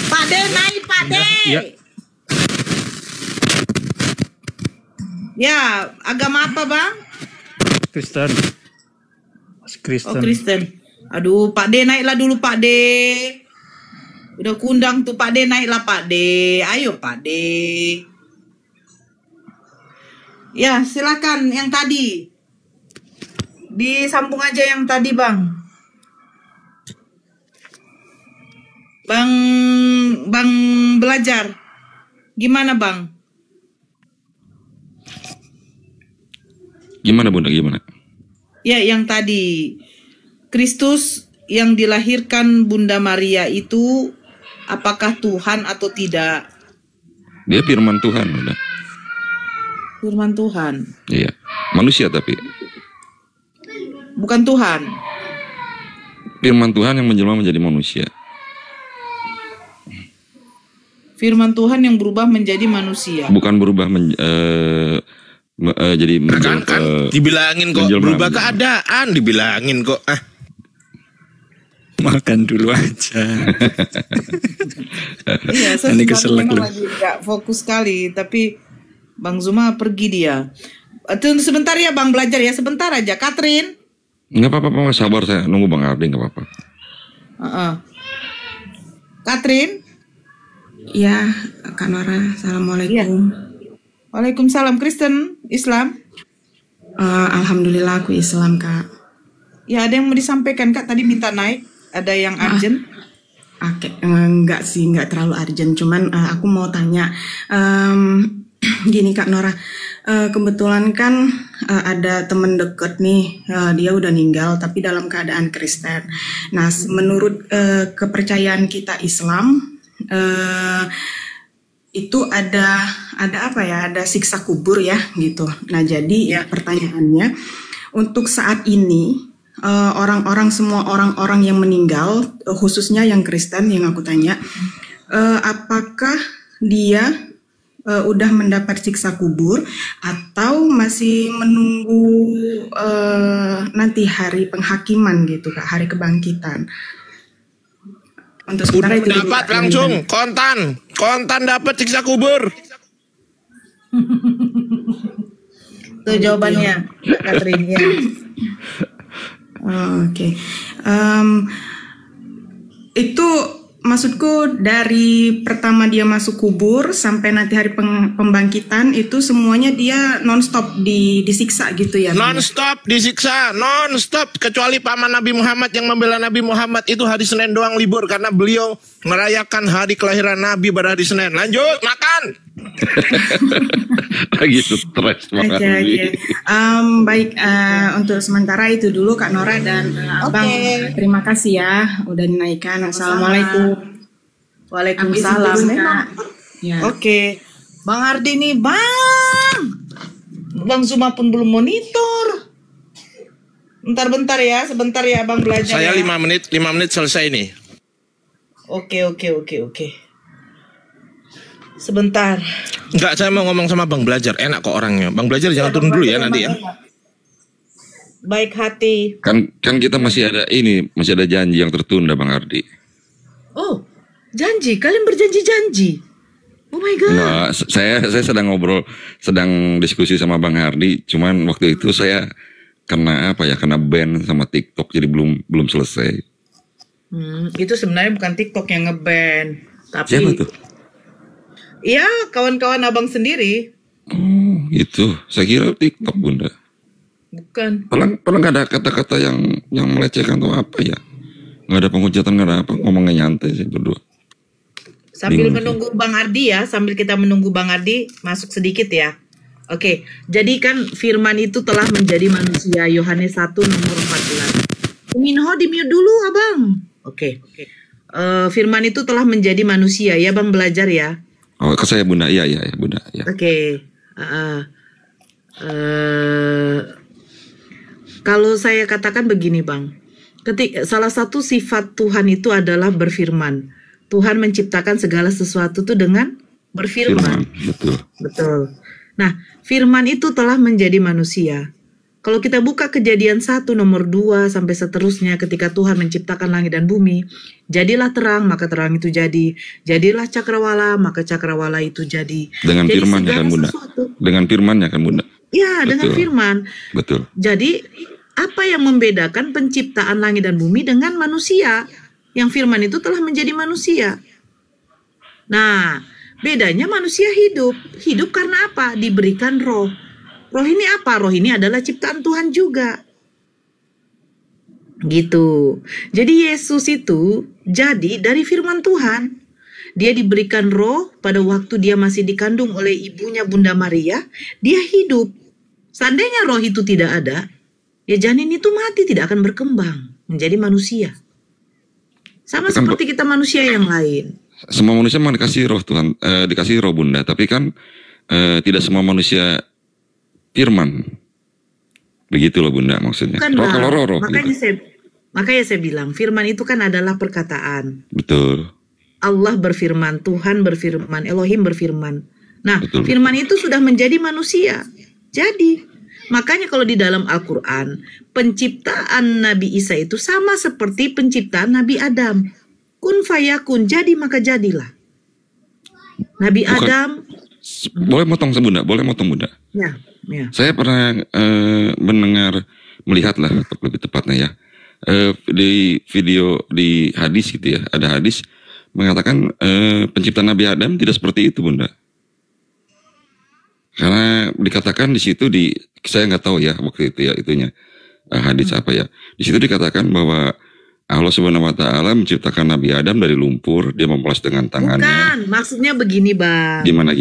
Pak De naik Pak De. Ya, agama apa Bang? Kristen. Oh Kristen. Aduh, Pak D naiklah dulu Pak D. Udah kundang tuh Pak D, naiklah Pak D. Ayo Pak D. Ya silakan yang tadi. Disambung aja yang tadi Bang. Bang belajar. Gimana Bang? Gimana, Bunda? Gimana? Ya yang tadi. Kristus yang dilahirkan Bunda Maria itu apakah Tuhan atau tidak? Dia firman Tuhan, Bunda. Firman Tuhan. Iya. Manusia tapi. Bukan Tuhan. Firman Tuhan yang menjelma menjadi manusia. Firman Tuhan yang berubah menjadi manusia. Bukan berubah jadi kan dibilangin kok berubah keadaan, dibilangin kok. Makan dulu aja. Iya, saya Ini keselak memang lu. lagi gak fokus sekali, tapi Bang Zuma pergi dia. Tunggu sebentar ya Bang belajar ya, sebentar aja. Katrin. Nggak apa-apa, sabar, saya nunggu Bang Ardi, nggak apa-apa. Katrin. Ya, Kak Nora, assalamualaikum. Waalaikumsalam. Kristen, Islam. Alhamdulillah aku Islam Kak. Ya ada yang mau disampaikan Kak, tadi minta naik. Ada yang urgent? Enggak sih, enggak terlalu urgent. Cuman aku mau tanya, gini Kak Nora, kebetulan kan ada temen deket nih, dia udah meninggal tapi dalam keadaan Kristen. Nah, menurut kepercayaan kita Islam, itu ada apa ya? Ada siksa kubur ya, gitu. Nah, jadi pertanyaannya, untuk saat ini semua orang-orang yang meninggal, khususnya yang Kristen yang aku tanya, apakah dia udah mendapat siksa kubur atau masih menunggu nanti hari penghakiman gitu Kak, hari kebangkitan? Untuk Udah itu dapat langsung kontan dapat siksa kubur. Itu jawabannya Katrin ya. Oke. Itu maksudku dari pertama dia masuk kubur sampai nanti hari pembangkitan itu semuanya dia nonstop disiksa gitu ya? Non-stop disiksa, non-stop, kecuali paman Nabi Muhammad yang membela Nabi Muhammad itu hari Senin doang libur karena beliau merayakan hari kelahiran Nabi pada hari Senin. Lanjut makan. Lagi stres Bang Oke, Ardi. oke. Baik, untuk sementara itu dulu Kak Nora dan Abang. Terima kasih ya udah dinaikkan. Assalamualaikum. Waalaikumsalam. Habis itu, Memang. Kak. Ya. Oke. Bang Ardi nih, Bang Zuma pun belum monitor. Bentar ya, sebentar ya Bang belajar. Saya ya. 5 menit selesai nih. Oke. Sebentar. Enggak, saya mau ngomong sama Bang Belajar. Enak kok orangnya. Bang Belajar jangan turun dulu ya nanti ya. Baik hati. Kan kita masih ada janji yang tertunda Bang Ardi. Oh, janji. Kalian berjanji-janji. Oh my God. Nah, saya sedang diskusi sama Bang Ardi. Cuman waktu itu saya kena ban sama TikTok, jadi belum selesai. Itu sebenarnya bukan TikTok yang nge-ban, tapi Siapa tuh? iya, kawan-kawan abang sendiri. Oh, itu. Saya kira TikTok, Bunda. Bukan. Pernah nggak ada kata-kata yang melecehkan atau apa ya? Nggak ada penghujatan, nggak ada apa, ngomongnya nyantai sih berdua. Sambil Bingung. menunggu Bang Ardi ya, sambil kita menunggu Bang Ardi masuk sedikit ya. Oke, jadi kan firman itu telah menjadi manusia, Yohanes 1 nomor 14. Minho di-mute dulu abang. Oke. Firman itu telah menjadi manusia ya Bang, belajar ya. Oh, ke saya Bunda, iya Bunda. Ya. Oke. Kalau saya katakan begini Bang, salah satu sifat Tuhan itu adalah berfirman. Tuhan menciptakan segala sesuatu itu dengan berfirman. Betul. Nah, firman itu telah menjadi manusia. Kalau kita buka Kejadian 1 nomor 2 sampai seterusnya, ketika Tuhan menciptakan langit dan bumi, jadilah terang, maka terang itu jadi. Jadilah cakrawala, maka cakrawala itu jadi. Dengan Jadi firman-Nya kan Bunda. sesuatu. Dengan firman-Nya kan Bunda. Ya, dengan Betul. firman. Betul. Jadi, apa yang membedakan penciptaan langit dan bumi dengan manusia? Yang firman itu telah menjadi manusia. Nah, bedanya manusia hidup. Hidup karena apa? Diberikan roh. Roh ini apa? Roh ini adalah ciptaan Tuhan juga. Gitu. Jadi Yesus itu jadi dari firman Tuhan. Dia diberikan roh pada waktu dia masih dikandung oleh ibunya Bunda Maria. Dia hidup. Seandainya roh itu tidak ada, ya janin itu mati, tidak akan berkembang menjadi manusia. Sama Kan, seperti kita manusia yang lain. Semua manusia memang dikasih roh Tuhan, dikasih roh Bunda, tapi kan tidak semua manusia firman. Begitu loh Bunda maksudnya. Bukan, Roh Bang. kalau roh Makanya gitu. saya bilang firman itu kan adalah perkataan. Betul. Allah berfirman, Tuhan berfirman, Elohim berfirman. Nah, Betul. firman itu sudah menjadi manusia. Jadi, makanya kalau di dalam Al-Quran, penciptaan Nabi Isa itu sama seperti penciptaan Nabi Adam. Kun fayakun, jadi maka jadilah. Nabi Bukan. Adam, Boleh motong Bunda, boleh motong Bunda. ya. Saya pernah melihat lah lebih tepatnya ya, di video di hadis gitu ya, ada hadis mengatakan penciptaan Nabi Adam tidak seperti itu Bunda. Karena dikatakan di situ saya nggak tahu ya waktu itu ya itunya hadis apa ya. Di situ dikatakan bahwa Allah Subhanahu Wa Taala menciptakan Nabi Adam dari lumpur, dia memelas dengan tangannya. Bukan, maksudnya begini Bang. Gimana?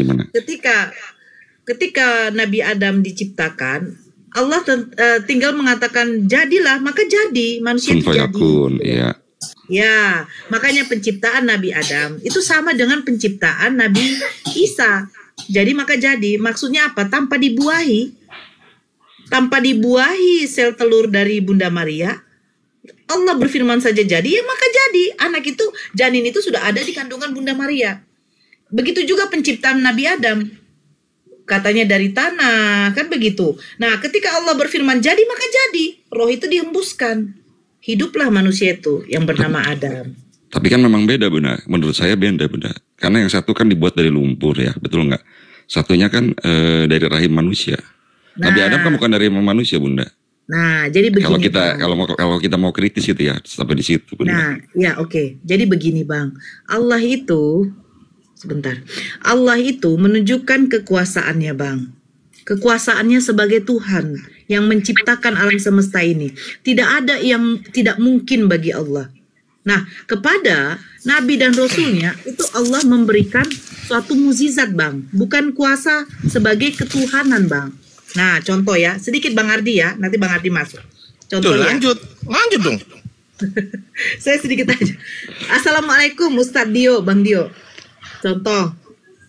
Ketika Nabi Adam diciptakan, Allah tinggal mengatakan jadilah, maka jadi, manusia itu jadi. Iya. Ya, makanya penciptaan Nabi Adam itu sama dengan penciptaan Nabi Isa. Jadi maka jadi, maksudnya apa? Tanpa dibuahi sel telur dari Bunda Maria, Allah berfirman saja jadi, ya maka jadi. Anak itu, janin itu sudah ada di kandungan Bunda Maria. Begitu juga penciptaan Nabi Adam. Katanya dari tanah, kan begitu. Nah, ketika Allah berfirman jadi, maka jadi. Roh itu dihembuskan. Hiduplah manusia itu yang bernama Adam. Tapi kan memang beda Bunda, menurut saya beda Bunda. Karena yang satu kan dibuat dari lumpur ya, betul nggak? Satunya kan dari rahim manusia. Nabi Adam kan bukan dari manusia Bunda. Nah, jadi begini. Kalau kita mau kritis itu ya, sampai di situ Bunda. Nah, ya oke. Jadi begini Bang, Allah itu menunjukkan kekuasaannya Bang. Kekuasaannya sebagai Tuhan yang menciptakan alam semesta ini. Tidak ada yang tidak mungkin bagi Allah. Nah, kepada nabi dan rasulnya itu Allah memberikan suatu mukjizat, Bang, bukan kuasa sebagai ketuhanan, Bang. Nah, contoh ya, sedikit Bang Ardi ya, nanti Bang Ardi masuk. Contoh ya. Lanjut dong. Saya sedikit aja. Assalamualaikum Ustadz Dio, Bang Dio. Contoh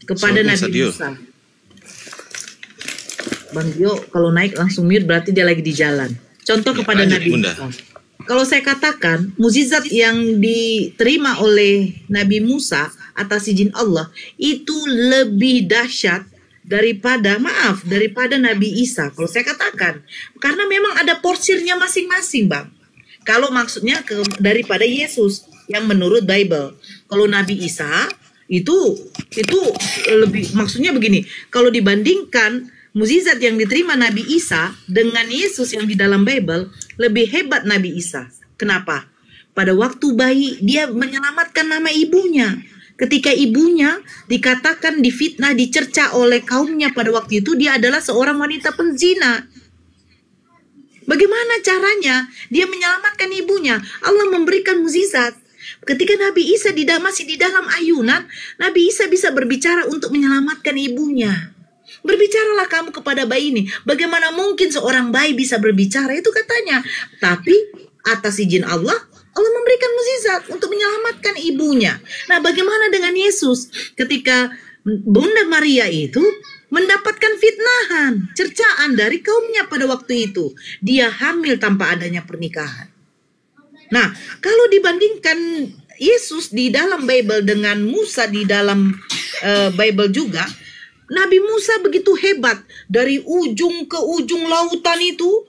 kepada Nabi Musa. Bang Dio kalau naik langsung mute berarti dia lagi di jalan. Contoh kepada Nabi Musa. Kalau saya katakan mukjizat yang diterima oleh Nabi Musa atas izin Allah itu lebih dahsyat daripada Nabi Isa. Kalau saya katakan, karena memang ada porsirnya masing-masing, Bang. Kalau maksudnya daripada Yesus yang menurut Bible. Kalau Nabi Isa itu lebih, maksudnya begini, kalau dibandingkan mukjizat yang diterima Nabi Isa dengan Yesus yang di dalam Bible, lebih hebat Nabi Isa. Kenapa? Pada waktu bayi dia menyelamatkan nama ibunya. Ketika ibunya dikatakan difitnah, dicerca oleh kaumnya pada waktu itu, dia adalah seorang wanita penzina. Bagaimana caranya dia menyelamatkan ibunya? Allah memberikan mukjizat. Ketika Nabi Isa masih di dalam ayunan, Nabi Isa bisa berbicara untuk menyelamatkan ibunya. Berbicaralah kamu kepada bayi ini. Bagaimana mungkin seorang bayi bisa berbicara? Itu katanya. Tapi atas izin Allah, Allah memberikan mukjizat untuk menyelamatkan ibunya. Nah, bagaimana dengan Yesus? Ketika Bunda Maria itu mendapatkan fitnahan, cercaan dari kaumnya pada waktu itu. Dia hamil tanpa adanya pernikahan. Nah, kalau dibandingkan Yesus di dalam Bible dengan Musa di dalam Bible juga, Nabi Musa begitu hebat, dari ujung ke ujung lautan itu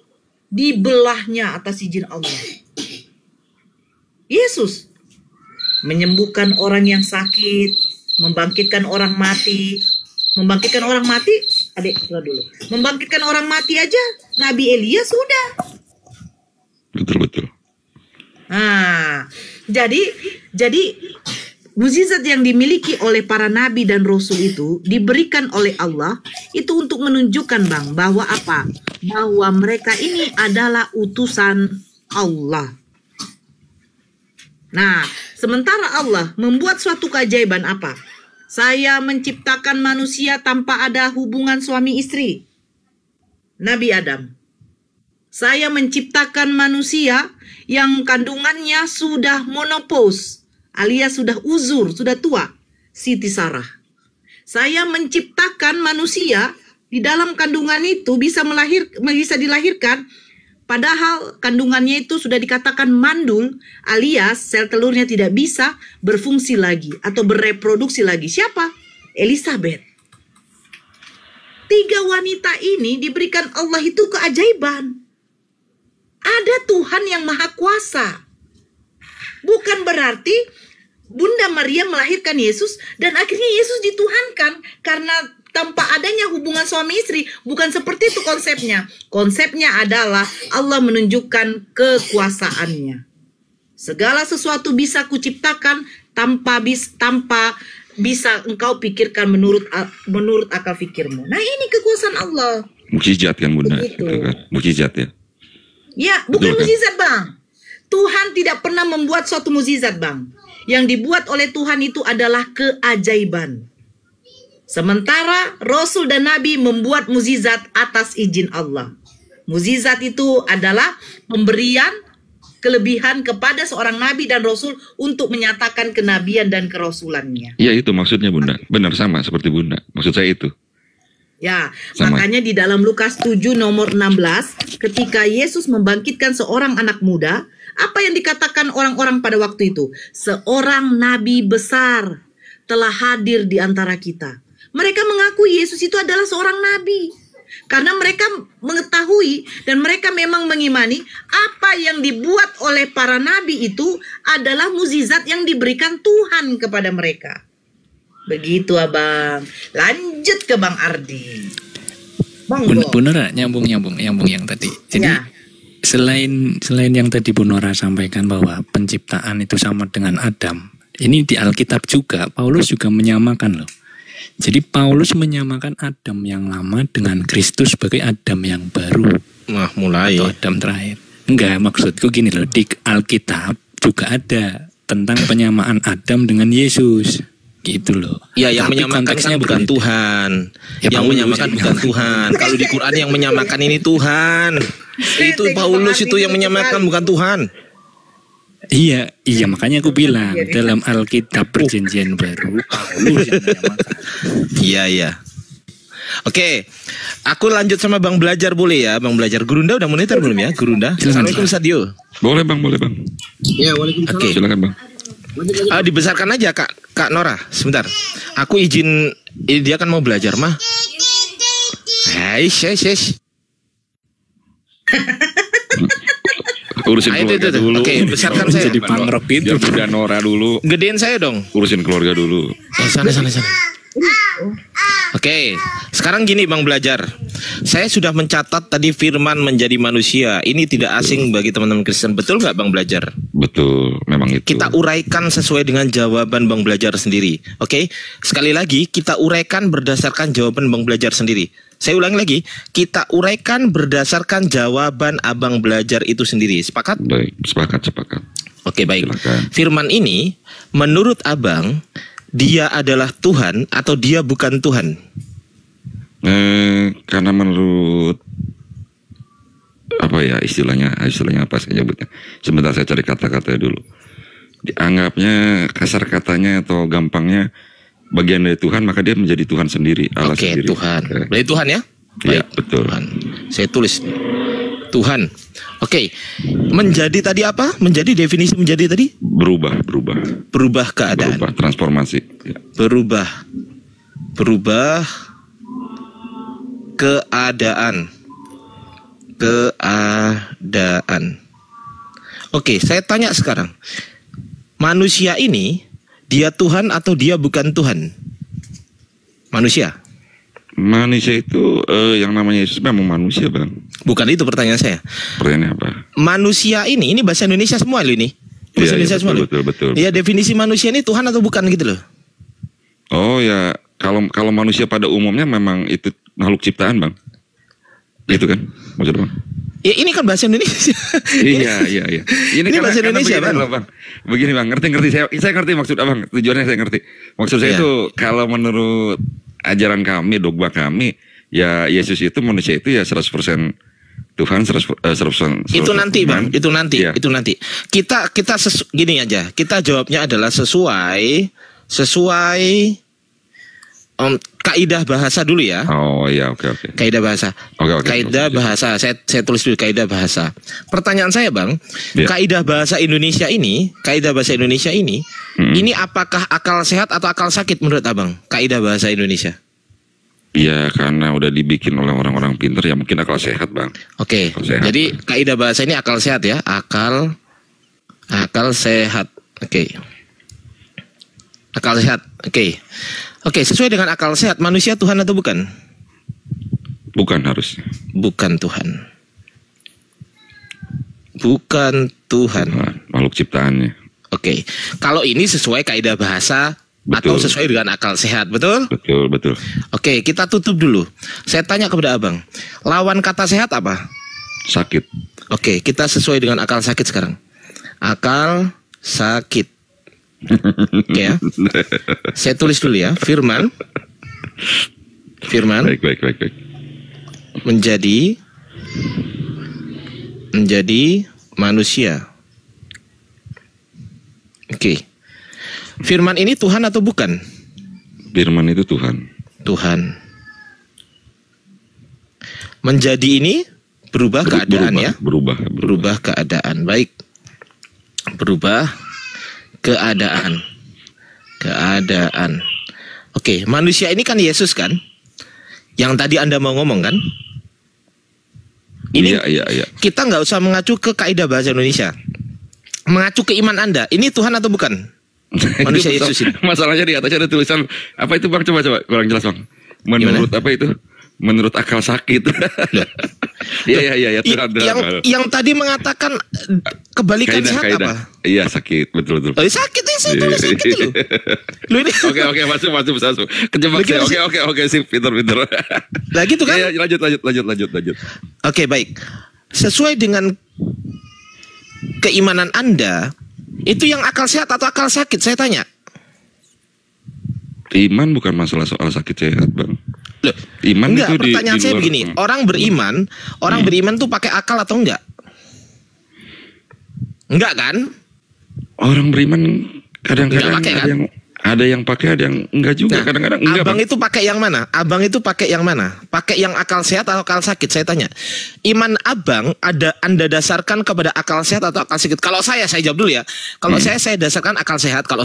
dibelahnya atas izin Allah. Yesus menyembuhkan orang yang sakit, membangkitkan orang mati. Membangkitkan orang mati, adik dulu. Membangkitkan orang mati aja Nabi Elia sudah. Betul. Nah, jadi mukjizat yang dimiliki oleh para nabi dan rasul itu diberikan oleh Allah itu untuk menunjukkan, Bang, bahwa apa? Bahwa mereka ini adalah utusan Allah. Nah, sementara Allah membuat suatu keajaiban apa? Saya menciptakan manusia tanpa ada hubungan suami istri. Nabi Adam. Saya menciptakan manusia yang kandungannya sudah monopause, alias sudah uzur, sudah tua, Siti Sarah. Saya menciptakan manusia di dalam kandungan itu bisa dilahirkan, padahal kandungannya itu sudah dikatakan mandul, alias sel telurnya tidak bisa berfungsi lagi atau bereproduksi lagi. Siapa? Elizabeth. 3 wanita ini diberikan Allah itu keajaiban. Ada Tuhan yang Maha Kuasa. Bukan berarti Bunda Maria melahirkan Yesus dan akhirnya Yesus dituhankan karena tanpa adanya hubungan suami istri. Bukan seperti itu konsepnya. Konsepnya adalah Allah menunjukkan kekuasaannya. Segala sesuatu bisa kuciptakan tanpa bisa engkau pikirkan menurut akal fikirmu. Nah, ini kekuasaan Allah. Mukjizat kan, Bunda? Itu kan mukjizat ya. Ya, bukan mukjizat, Bang. Tuhan tidak pernah membuat suatu mukjizat, Bang. Yang dibuat oleh Tuhan itu adalah keajaiban. Sementara Rasul dan Nabi membuat mukjizat atas izin Allah. Mukjizat itu adalah pemberian kelebihan kepada seorang Nabi dan Rasul untuk menyatakan kenabian dan kerasulannya. Iya, itu maksudnya, Bunda. Benar, sama seperti Bunda. Maksud saya itu. Ya, sama. Makanya di dalam Lukas 7 nomor 16, ketika Yesus membangkitkan seorang anak muda, apa yang dikatakan orang-orang pada waktu itu? Seorang nabi besar telah hadir di antara kita. Mereka mengakui Yesus itu adalah seorang nabi. Karena mereka mengetahui dan mereka memang mengimani apa yang dibuat oleh para nabi itu adalah mukjizat yang diberikan Tuhan kepada mereka. Begitu, Abang. Lanjut ke Bang Ardi. Bener nyambung yang tadi. Jadi ya, selain yang tadi Bu Nora sampaikan bahwa penciptaan itu sama dengan Adam, ini di Alkitab juga Paulus juga menyamakan loh. Jadi Paulus menyamakan Adam yang lama dengan Kristus sebagai Adam yang baru. Mulai atau Adam terakhir. Enggak, maksudku gini loh, di Alkitab juga ada tentang penyamaan Adam dengan Yesus. Gitu loh. Ya, yang Tapi menyamakan konteksnya kan bukan berbeda. Tuhan. Ya, yang Paulus menyamakan yang bukan Tuhan. Kalau di Quran yang menyamakan ini Tuhan. Itu Paulus itu yang menyamakan bukan Tuhan. Iya, makanya aku bilang dalam Alkitab Perjanjian Baru Paulus yang menyamakan. Iya. Oke, aku lanjut sama Bang Belajar boleh ya, Bang Belajar. Gurunda udah monitor belum ya, Gurunda? Assalamualaikum Sadio. Boleh bang. Ya, waalaikumsalam. Oke, silakan bang. Dibesarkan aja Kak Nora, sebentar. Aku izin, dia kan mau belajar mah. Hai. Urusin keluarga dulu. Oke, besarkan saya. Jadi pangrok gitu. Udah Nora dulu. Gedein saya dong. Urusin keluarga dulu. Sana. Oke, sekarang gini Bang Belajar. Saya sudah mencatat tadi firman menjadi manusia. Ini tidak asing bagi teman-teman Kristen. Betul nggak Bang Belajar? Betul, memang itu. Kita uraikan sesuai dengan jawaban Bang Belajar sendiri. Oke, sekali lagi kita uraikan berdasarkan jawaban Bang Belajar sendiri. Saya ulangi lagi, kita uraikan berdasarkan jawaban Abang Belajar itu sendiri. Sepakat? Baik, sepakat. Oke, baik. Silakan. Firman ini menurut Abang, dia adalah Tuhan atau dia bukan Tuhan? Karena menurut apa ya istilahnya apa saya nyebutnya. Sebentar saya cari kata-kata dulu. Dianggapnya kasar katanya atau gampangnya bagian dari Tuhan, maka dia menjadi Tuhan sendiri, Allah sendiri. Oke, Tuhan. Berarti Tuhan ya? Iya, betul. Tuhan. Saya tulis Tuhan. Oke. Menjadi tadi apa? Menjadi definisi menjadi tadi? Berubah keadaan. Berubah, transformasi. Ya. Berubah keadaan. Oke, saya tanya sekarang. Manusia ini dia Tuhan atau dia bukan Tuhan? Manusia itu yang namanya Yesus memang manusia bang. Bukan itu pertanyaan saya. Pertanyaannya apa? Manusia ini bahasa Indonesia semua loh ini. Bahasa Indonesia semua loh. Betul. Ya, definisi manusia ini Tuhan atau bukan gitu loh. Oh ya, kalau manusia pada umumnya memang itu makhluk ciptaan bang. Itu kan maksudnya bang? Ya ini kan bahasa Indonesia. Iya. Ini bahasa Indonesia bang. Begini bang, ngerti saya ngerti maksud abang. Tujuannya saya ngerti. Maksud saya itu kalau menurut ajaran kami, dogma kami, ya Yesus itu manusia itu ya 100% Tuhan, 100% itu nanti bang, itu nanti. Kita gini aja. Kita jawabnya adalah sesuai kaidah bahasa dulu ya. Oh iya, oke. Kaidah bahasa. Oke. Kaidah bahasa. Saya tulis dulu kaidah bahasa. Pertanyaan saya bang, kaidah bahasa Indonesia ini, ini apakah akal sehat atau akal sakit menurut abang? Kaidah bahasa Indonesia. Iya, karena udah dibikin oleh orang-orang pintar ya mungkin akal sehat bang. Oke. Jadi kaidah bahasa ini akal sehat ya, akal sehat. Oke. Akal sehat. Oke, sesuai dengan akal sehat, manusia Tuhan atau bukan? Bukan harusnya. Bukan Tuhan. Makhluk ciptaannya. Oke. Kalau ini sesuai kaidah bahasa atau sesuai dengan akal sehat, betul? Betul. Oke, kita tutup dulu. Saya tanya kepada abang, lawan kata sehat apa? Sakit. Oke, kita sesuai dengan akal sakit sekarang. Akal sakit. Oke ya. Saya tulis dulu ya. Firman. Baik. Menjadi manusia. Oke. Firman ini Tuhan atau bukan? Firman itu Tuhan. Menjadi ini berubah keadaan ya. Berubah keadaan. Baik. Berubah keadaan. Oke, manusia ini kan Yesus kan? Yang tadi Anda mau ngomong kan? Ini iya. Kita nggak usah mengacu ke kaidah bahasa Indonesia. Mengacu ke iman Anda. Ini Tuhan atau bukan? Manusia Yesus ini. Masalahnya di atasnya ada tulisan apa itu bang? Coba kurang jelas bang. Menurut apa itu? Menurut akal sakit. Iya. Yang tadi mengatakan kebalikan sehat apa? Iya sakit, betul. Oh, sakit ya saya tulis sakit loh. Ini. Oke, masuk. Kejebak saya. Oke, sip, pintar. Lah gitu kan? Iya, lanjut. Oke, baik. Sesuai dengan keimanan Anda, Itu yang akal sehat atau akal sakit? Saya tanya. Iman bukan masalah soal sakit sehat, Bang. Loh, iman enggak, itu pertanyaan di saya luar. begini, orang beriman tuh pakai akal atau enggak? Enggak kan? Orang beriman kadang-kadang Enggak pakai, kan? ada yang pakai, ada yang enggak juga. Nah, Kadang-kadang enggak, abang Bang. itu pakai yang mana? Abang itu pakai yang mana? Pakai yang akal sehat atau akal sakit? Saya tanya. Iman abang Anda dasarkan kepada akal sehat atau akal sakit? Kalau saya jawab dulu ya. Kalau saya dasarkan akal sehat. Kalau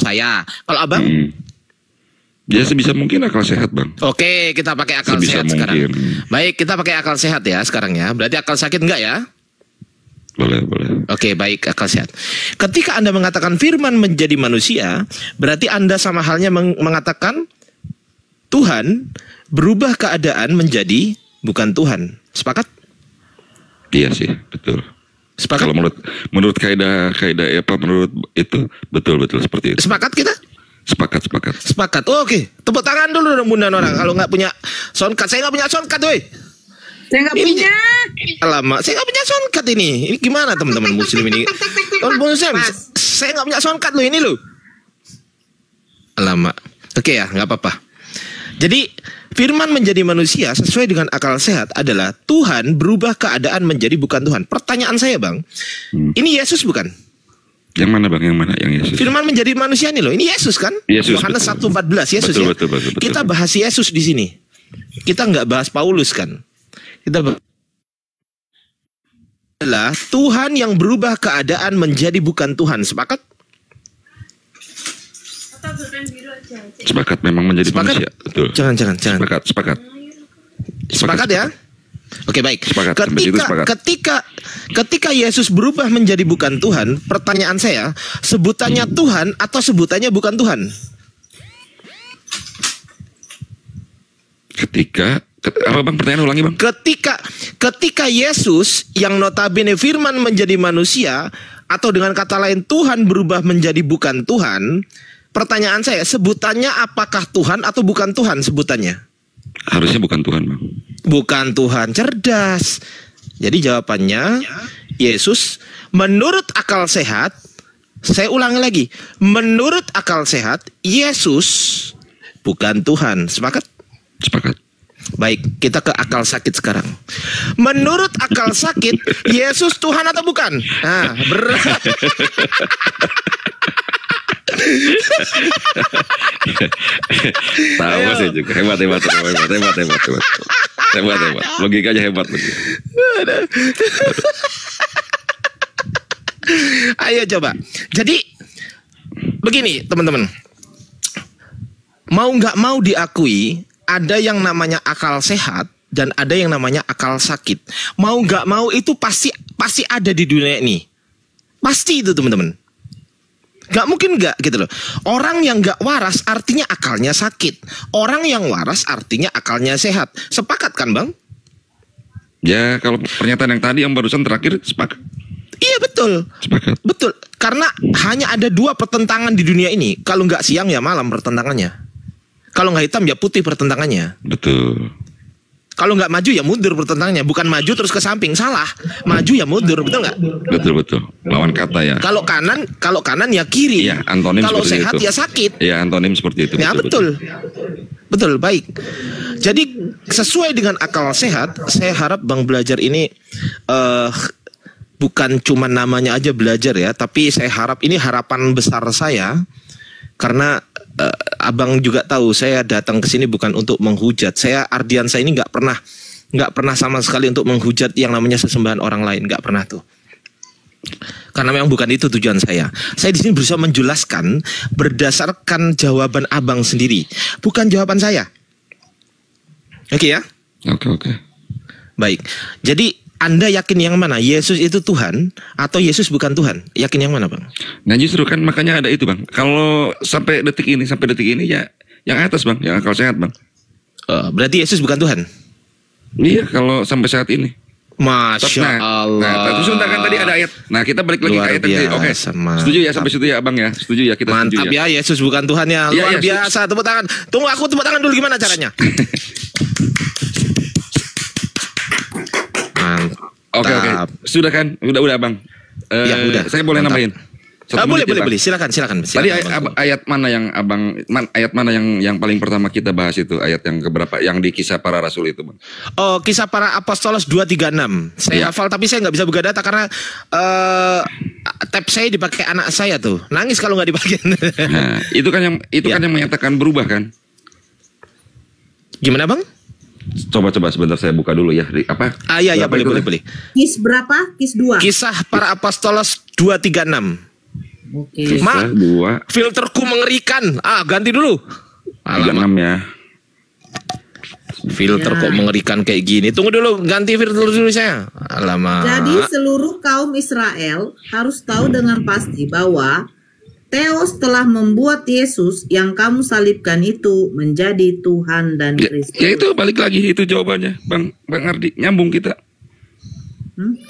abang? Ya sebisa mungkin akal sehat, Bang. Oke, kita pakai akal Sebisa sehat sekarang. mungkin. Baik, kita pakai akal sehat ya sekarang ya. Berarti akal sakit enggak ya? Boleh. Oke, baik, akal sehat. Ketika Anda mengatakan firman menjadi manusia, berarti Anda sama halnya mengatakan Tuhan berubah keadaan menjadi bukan Tuhan. Sepakat? Iya sih, betul. Sepakat? Kalau menurut kaidah apa menurut itu betul seperti itu. Sepakat kita? Sepakat. Oh, oke. Tepuk tangan dulu dong Bunda Nora. Kalau nggak punya soundcard, saya nggak punya soundcard, woi. Saya nggak punya. Alamak, saya nggak punya soundcard ini. Ini gimana teman-teman muslim ini? Teman-teman muslim, saya nggak punya soundcard loh ini loh. Alamak. Oke ya, nggak apa-apa. Jadi firman menjadi manusia sesuai dengan akal sehat adalah Tuhan berubah keadaan menjadi bukan Tuhan. Pertanyaan saya, Bang, ini Yesus bukan? Yang mana, Bang? Yang mana? Yang Yesus. Firman menjadi manusia nih loh. Ini Yesus kan? Yesus, Yohanes 1:14 Yesus betul, ya. betul. Kita bahas Yesus di sini. Kita nggak bahas Paulus kan? Kita adalah Tuhan yang berubah keadaan menjadi bukan Tuhan. Sepakat? Sepakat memang menjadi manusia. Betul. Jangan. Sepakat ya? Oke, baik. Ketika Yesus berubah menjadi bukan Tuhan, pertanyaan saya, sebutannya Tuhan atau sebutannya bukan Tuhan? Apa Bang, pertanyaan ulangi, Bang? Ketika Yesus yang notabene firman menjadi manusia, atau dengan kata lain Tuhan berubah menjadi bukan Tuhan, pertanyaan saya, sebutannya apakah Tuhan atau bukan Tuhan sebutannya? Harusnya bukan Tuhan, Bang. Bukan Tuhan. Cerdas. Jadi jawabannya Yesus menurut akal sehat. Saya ulangi lagi, menurut akal sehat Yesus bukan Tuhan. Sepakat? Sepakat. Baik, kita ke akal sakit sekarang. Menurut akal sakit Yesus Tuhan atau bukan? Nah, berat. Tahu sih juga hebat. Logikanya hebat. Ayo coba. Jadi begini teman-teman, mau nggak mau diakui ada yang namanya akal sehat dan ada yang namanya akal sakit. Mau nggak mau itu pasti ada di dunia ini. Pasti itu teman-teman. Gak mungkin gak gitu loh. Orang yang gak waras artinya akalnya sakit. Orang yang waras artinya akalnya sehat. Sepakat kan Bang? Ya kalau pernyataan yang tadi yang barusan terakhir sepakat. Iya betul. Sepakat. Betul. Karena hanya ada dua pertentangan di dunia ini. Kalau gak siang ya malam pertentangannya. Kalau gak hitam ya putih pertentangannya. Betul. Kalau nggak maju ya mundur pertentangannya, bukan maju terus ke samping, salah. Maju ya mundur, betul nggak? Betul. Lawan kata ya. Kalau kanan ya kiri. Iya, antonim kalau seperti sehat itu. ya sakit. Iya, antonim seperti itu. Ya betul. Baik. Jadi sesuai dengan akal sehat, saya harap Bang belajar ini bukan cuma namanya aja belajar ya, tapi saya harap ini harapan besar saya karena Abang juga tahu saya datang ke sini bukan untuk menghujat. Ardian saya ini nggak pernah sama sekali untuk menghujat yang namanya sesembahan orang lain, nggak pernah tuh. Karena memang bukan itu tujuan saya. Saya di sini berusaha menjelaskan berdasarkan jawaban Abang sendiri, bukan jawaban saya. Oke ya? Oke. Baik. Jadi Anda yakin yang mana? Yesus itu Tuhan atau Yesus bukan Tuhan? Yakin yang mana, Bang? Nah justru kan makanya ada itu, Bang. Kalau sampai detik ini ya yang atas, Bang, yang akal sehat, Bang. Berarti Yesus bukan Tuhan? Iya, kalau sampai saat ini. Masya Allah. Nah, terus sebentar kan tadi ada ayat. Nah, kita balik lagi ke ayat tadi. Oke. Setuju ya sampai situ ya, Abang ya? Setuju ya kita. Mantap setuju ya, Yesus bukan Tuhan ya. Luar biasa, tepuk tangan. Tunggu aku tepuk tangan dulu, gimana caranya? Oke. Sudah kan? Udah Bang. Ya, udah. Saya boleh nambahin? Boleh. Silakan. Tadi ayat mana yang ayat mana yang paling pertama kita bahas itu? Ayat yang keberapa? Yang di Kisah Para Rasul itu, Bang. Oh, Kisah Para Apostolos 236. Saya hafal tapi saya nggak bisa buka data karena tab saya dipakai anak saya tuh. Nangis kalau nggak dipakai. Nah, itu kan yang menyatakan berubah kan? Gimana, Bang? Coba sebentar saya buka dulu ya. Apa? Iya, boleh. Kis berapa? Kis 2. Kisah Para Apostolos 236. Oke. Ma, 2. filterku mengerikan. Ganti dulu. 36 ya. Filter kok mengerikan kayak gini. Tunggu dulu, ganti filter dulu saya. Alamak. Jadi seluruh kaum Israel harus tahu dengan pasti bahwa Theos telah membuat Yesus yang kamu salibkan itu menjadi Tuhan dan Kristus. Ya itu balik lagi itu jawabannya, Bang Ardi. Nyambung kita.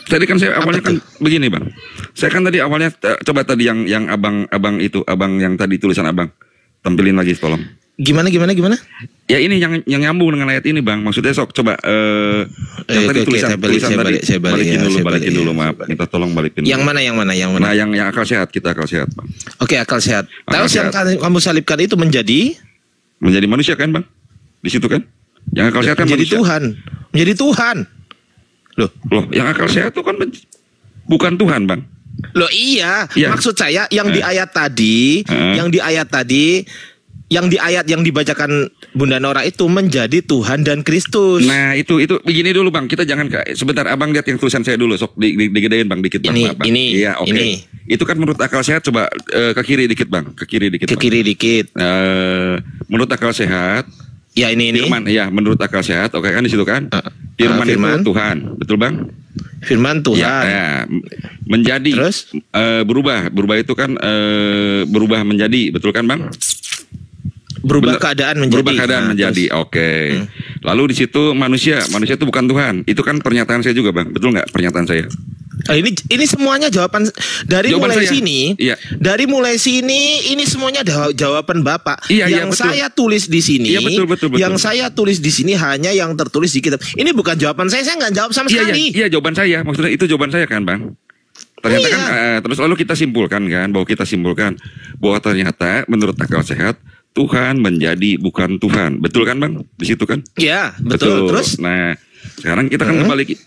Tadi kan saya awalnya kan begini, Bang. Saya kan tadi awalnya coba tadi yang abang yang tadi tulisan abang tampilin lagi tolong. Gimana? Ya ini yang nyambung dengan ayat ini, Bang. Maksudnya sok coba yang tadi tulisan tadi balikin dulu, maaf. Minta tolong balikin. Yang mana? Nah, yang akal sehat, kita akal sehat, Bang. Oke, akal sehat. Terus yang kamu salibkan itu menjadi manusia kan, Bang? Di situ kan? Yang akal sehat kan menjadi Tuhan. Menjadi Tuhan. Loh, yang akal sehat itu kan bukan Tuhan, Bang. Loh iya, maksud saya yang di ayat tadi, yang di ayat yang dibacakan Bunda Nora itu menjadi Tuhan dan Kristus. Nah, itu begini dulu, Bang. Kita jangan sebentar, Abang lihat yang tulisan saya dulu, sok digedein, Bang, dikit, Bang. Iya, oke. Itu kan menurut akal sehat, coba ke kiri dikit, Bang. Ke kiri dikit. Menurut akal sehat. Ya ini. Firman, ya menurut akal sehat, oke kan di situ kan? Firman itu Tuhan, betul, Bang? Firman Tuhan. Ya, menjadi. Terus berubah itu kan berubah menjadi, betul kan, Bang? Berubah keadaan menjadi. Oke. Lalu di situ manusia itu bukan Tuhan. Itu kan pernyataan saya juga, Bang. Betul nggak pernyataan saya? Ini semuanya jawaban dari mulai saya. Sini. Iya. Dari mulai sini ini semuanya jawaban Bapak. Iya, yang saya tulis di sini. Iya, betul. Yang saya tulis di sini hanya yang tertulis di kitab. Ini bukan jawaban saya nggak jawab sama sekali. Iya, jawaban saya. Maksudnya itu jawaban saya kan, Bang? Ternyata kan terus lalu kita simpulkan bahwa ternyata menurut akal sehat Tuhan menjadi bukan Tuhan. Betul kan, Bang? Di situ kan? Iya, betul. Terus? Nah, sekarang kita kan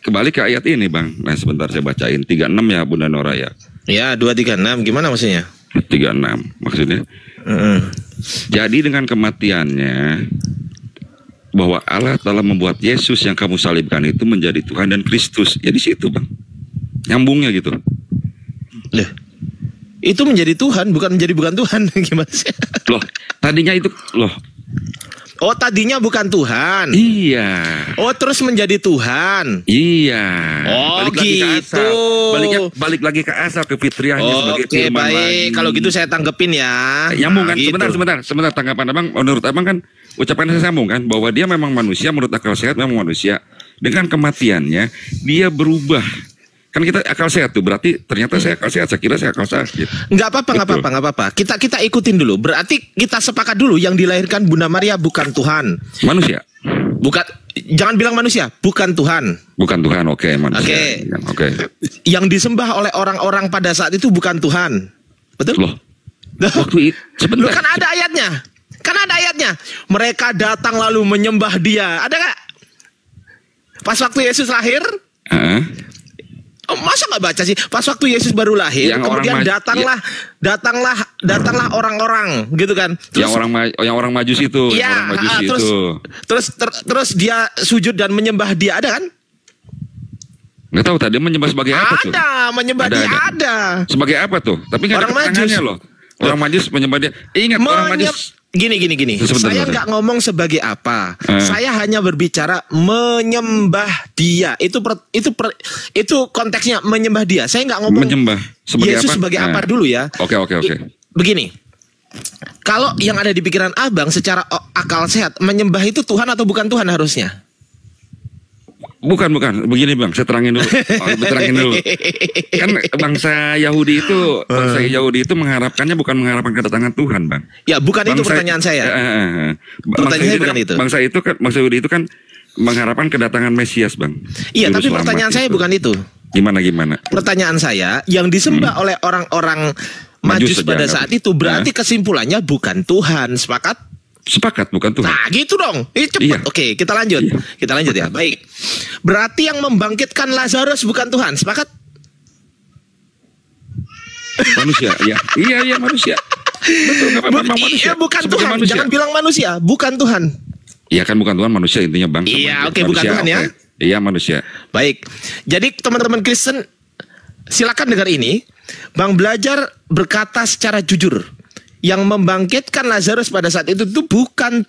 kembali ke ayat ini, Bang. Nah, sebentar saya bacain 36 ya, Bunda Nora ya. Ya, 236. Gimana maksudnya? 36 maksudnya. Jadi dengan kematiannya bahwa Allah telah membuat Yesus yang kamu salibkan itu menjadi Tuhan dan Kristus. Ya di situ, Bang. Nyambungnya gitu. Itu menjadi Tuhan, bukan Tuhan. Gimana sih? Tadinya itu Oh, tadinya bukan Tuhan. Iya. Oh, terus menjadi Tuhan. Iya. Oh, gitu. Balik lagi ke asal, ke fitriahnya sebagai firman. Oke, baik. Kalau gitu saya tanggepin ya. Nyambung kan? Gitu. Sebentar tanggapan Abang. Menurut Abang kan ucapan saya sambung kan bahwa dia memang manusia, menurut akal sehat memang manusia. Dengan kematiannya dia berubah. Kan kita akal sehat tuh, berarti ternyata saya akal sehat, saya kira saya akal sakit. Nggak apa-apa. Kita ikutin dulu. Berarti kita sepakat dulu yang dilahirkan Bunda Maria bukan Tuhan. Manusia. Bukan, jangan bilang manusia, bukan Tuhan. Bukan Tuhan, oke, manusia. Oke. Yang disembah oleh orang-orang pada saat itu bukan Tuhan. Betul? Sebentar. Kan ada ayatnya. Mereka datang lalu menyembah dia. Ada nggak? Pas waktu Yesus lahir? Masa nggak baca sih? Pas waktu Yesus baru lahir, kemudian datanglah orang-orang, gitu kan? Terus, yang orang majus itu, ya, terus dia sujud dan menyembah dia, ada kan? Nggak tahu tadi menyembah sebagai apa tuh? Menyembah dia ada. Sebagai apa tuh? Tapi nggak ada keterangannya loh. Orang majus menyembah dia. Ingat orang majus. Gini. Saya nggak ngomong sebagai apa. Saya hanya berbicara menyembah dia. Itu konteksnya menyembah dia. Saya nggak ngomong menyembah sebagai Yesus apa? Sebagai apa dulu ya. Oke. Begini. Kalau yang ada di pikiran Abang secara akal sehat, menyembah itu Tuhan atau bukan Tuhan harusnya? Bukan. Begini, Bang, saya terangin dulu. Kan bangsa Yahudi itu mengharapkannya bukan mengharapkan kedatangan Tuhan, Bang. Ya, bukan itu pertanyaan saya. Pertanyaan saya bukan itu. Bangsa Yahudi itu kan mengharapkan kedatangan Mesias, Bang. Iya, tapi pertanyaan saya bukan itu. Gimana? Pertanyaan saya, yang disembah oleh orang-orang Majus pada saja, saat itu berarti kesimpulannya bukan Tuhan. Sepakat? Sepakat, bukan Tuhan. Nah, gitu dong. Ini cepat. Iya. Oke, kita lanjut. Kita lanjut ya. Baik. Berarti yang membangkitkan Lazarus bukan Tuhan. Sepakat? Manusia, ya. Iya, manusia. Betul, memang manusia. Iya, bukan Sebagai Tuhan. manusia. Jangan bilang manusia, bukan Tuhan. Iya kan bukan Tuhan, manusia intinya bang. Iya, oke, Manusia, bukan Tuhan ya. oke. Iya, manusia. Baik. Jadi teman-teman Kristen silakan dengar ini. Bang Belajar berkata secara jujur, yang membangkitkan Lazarus pada saat itu bukan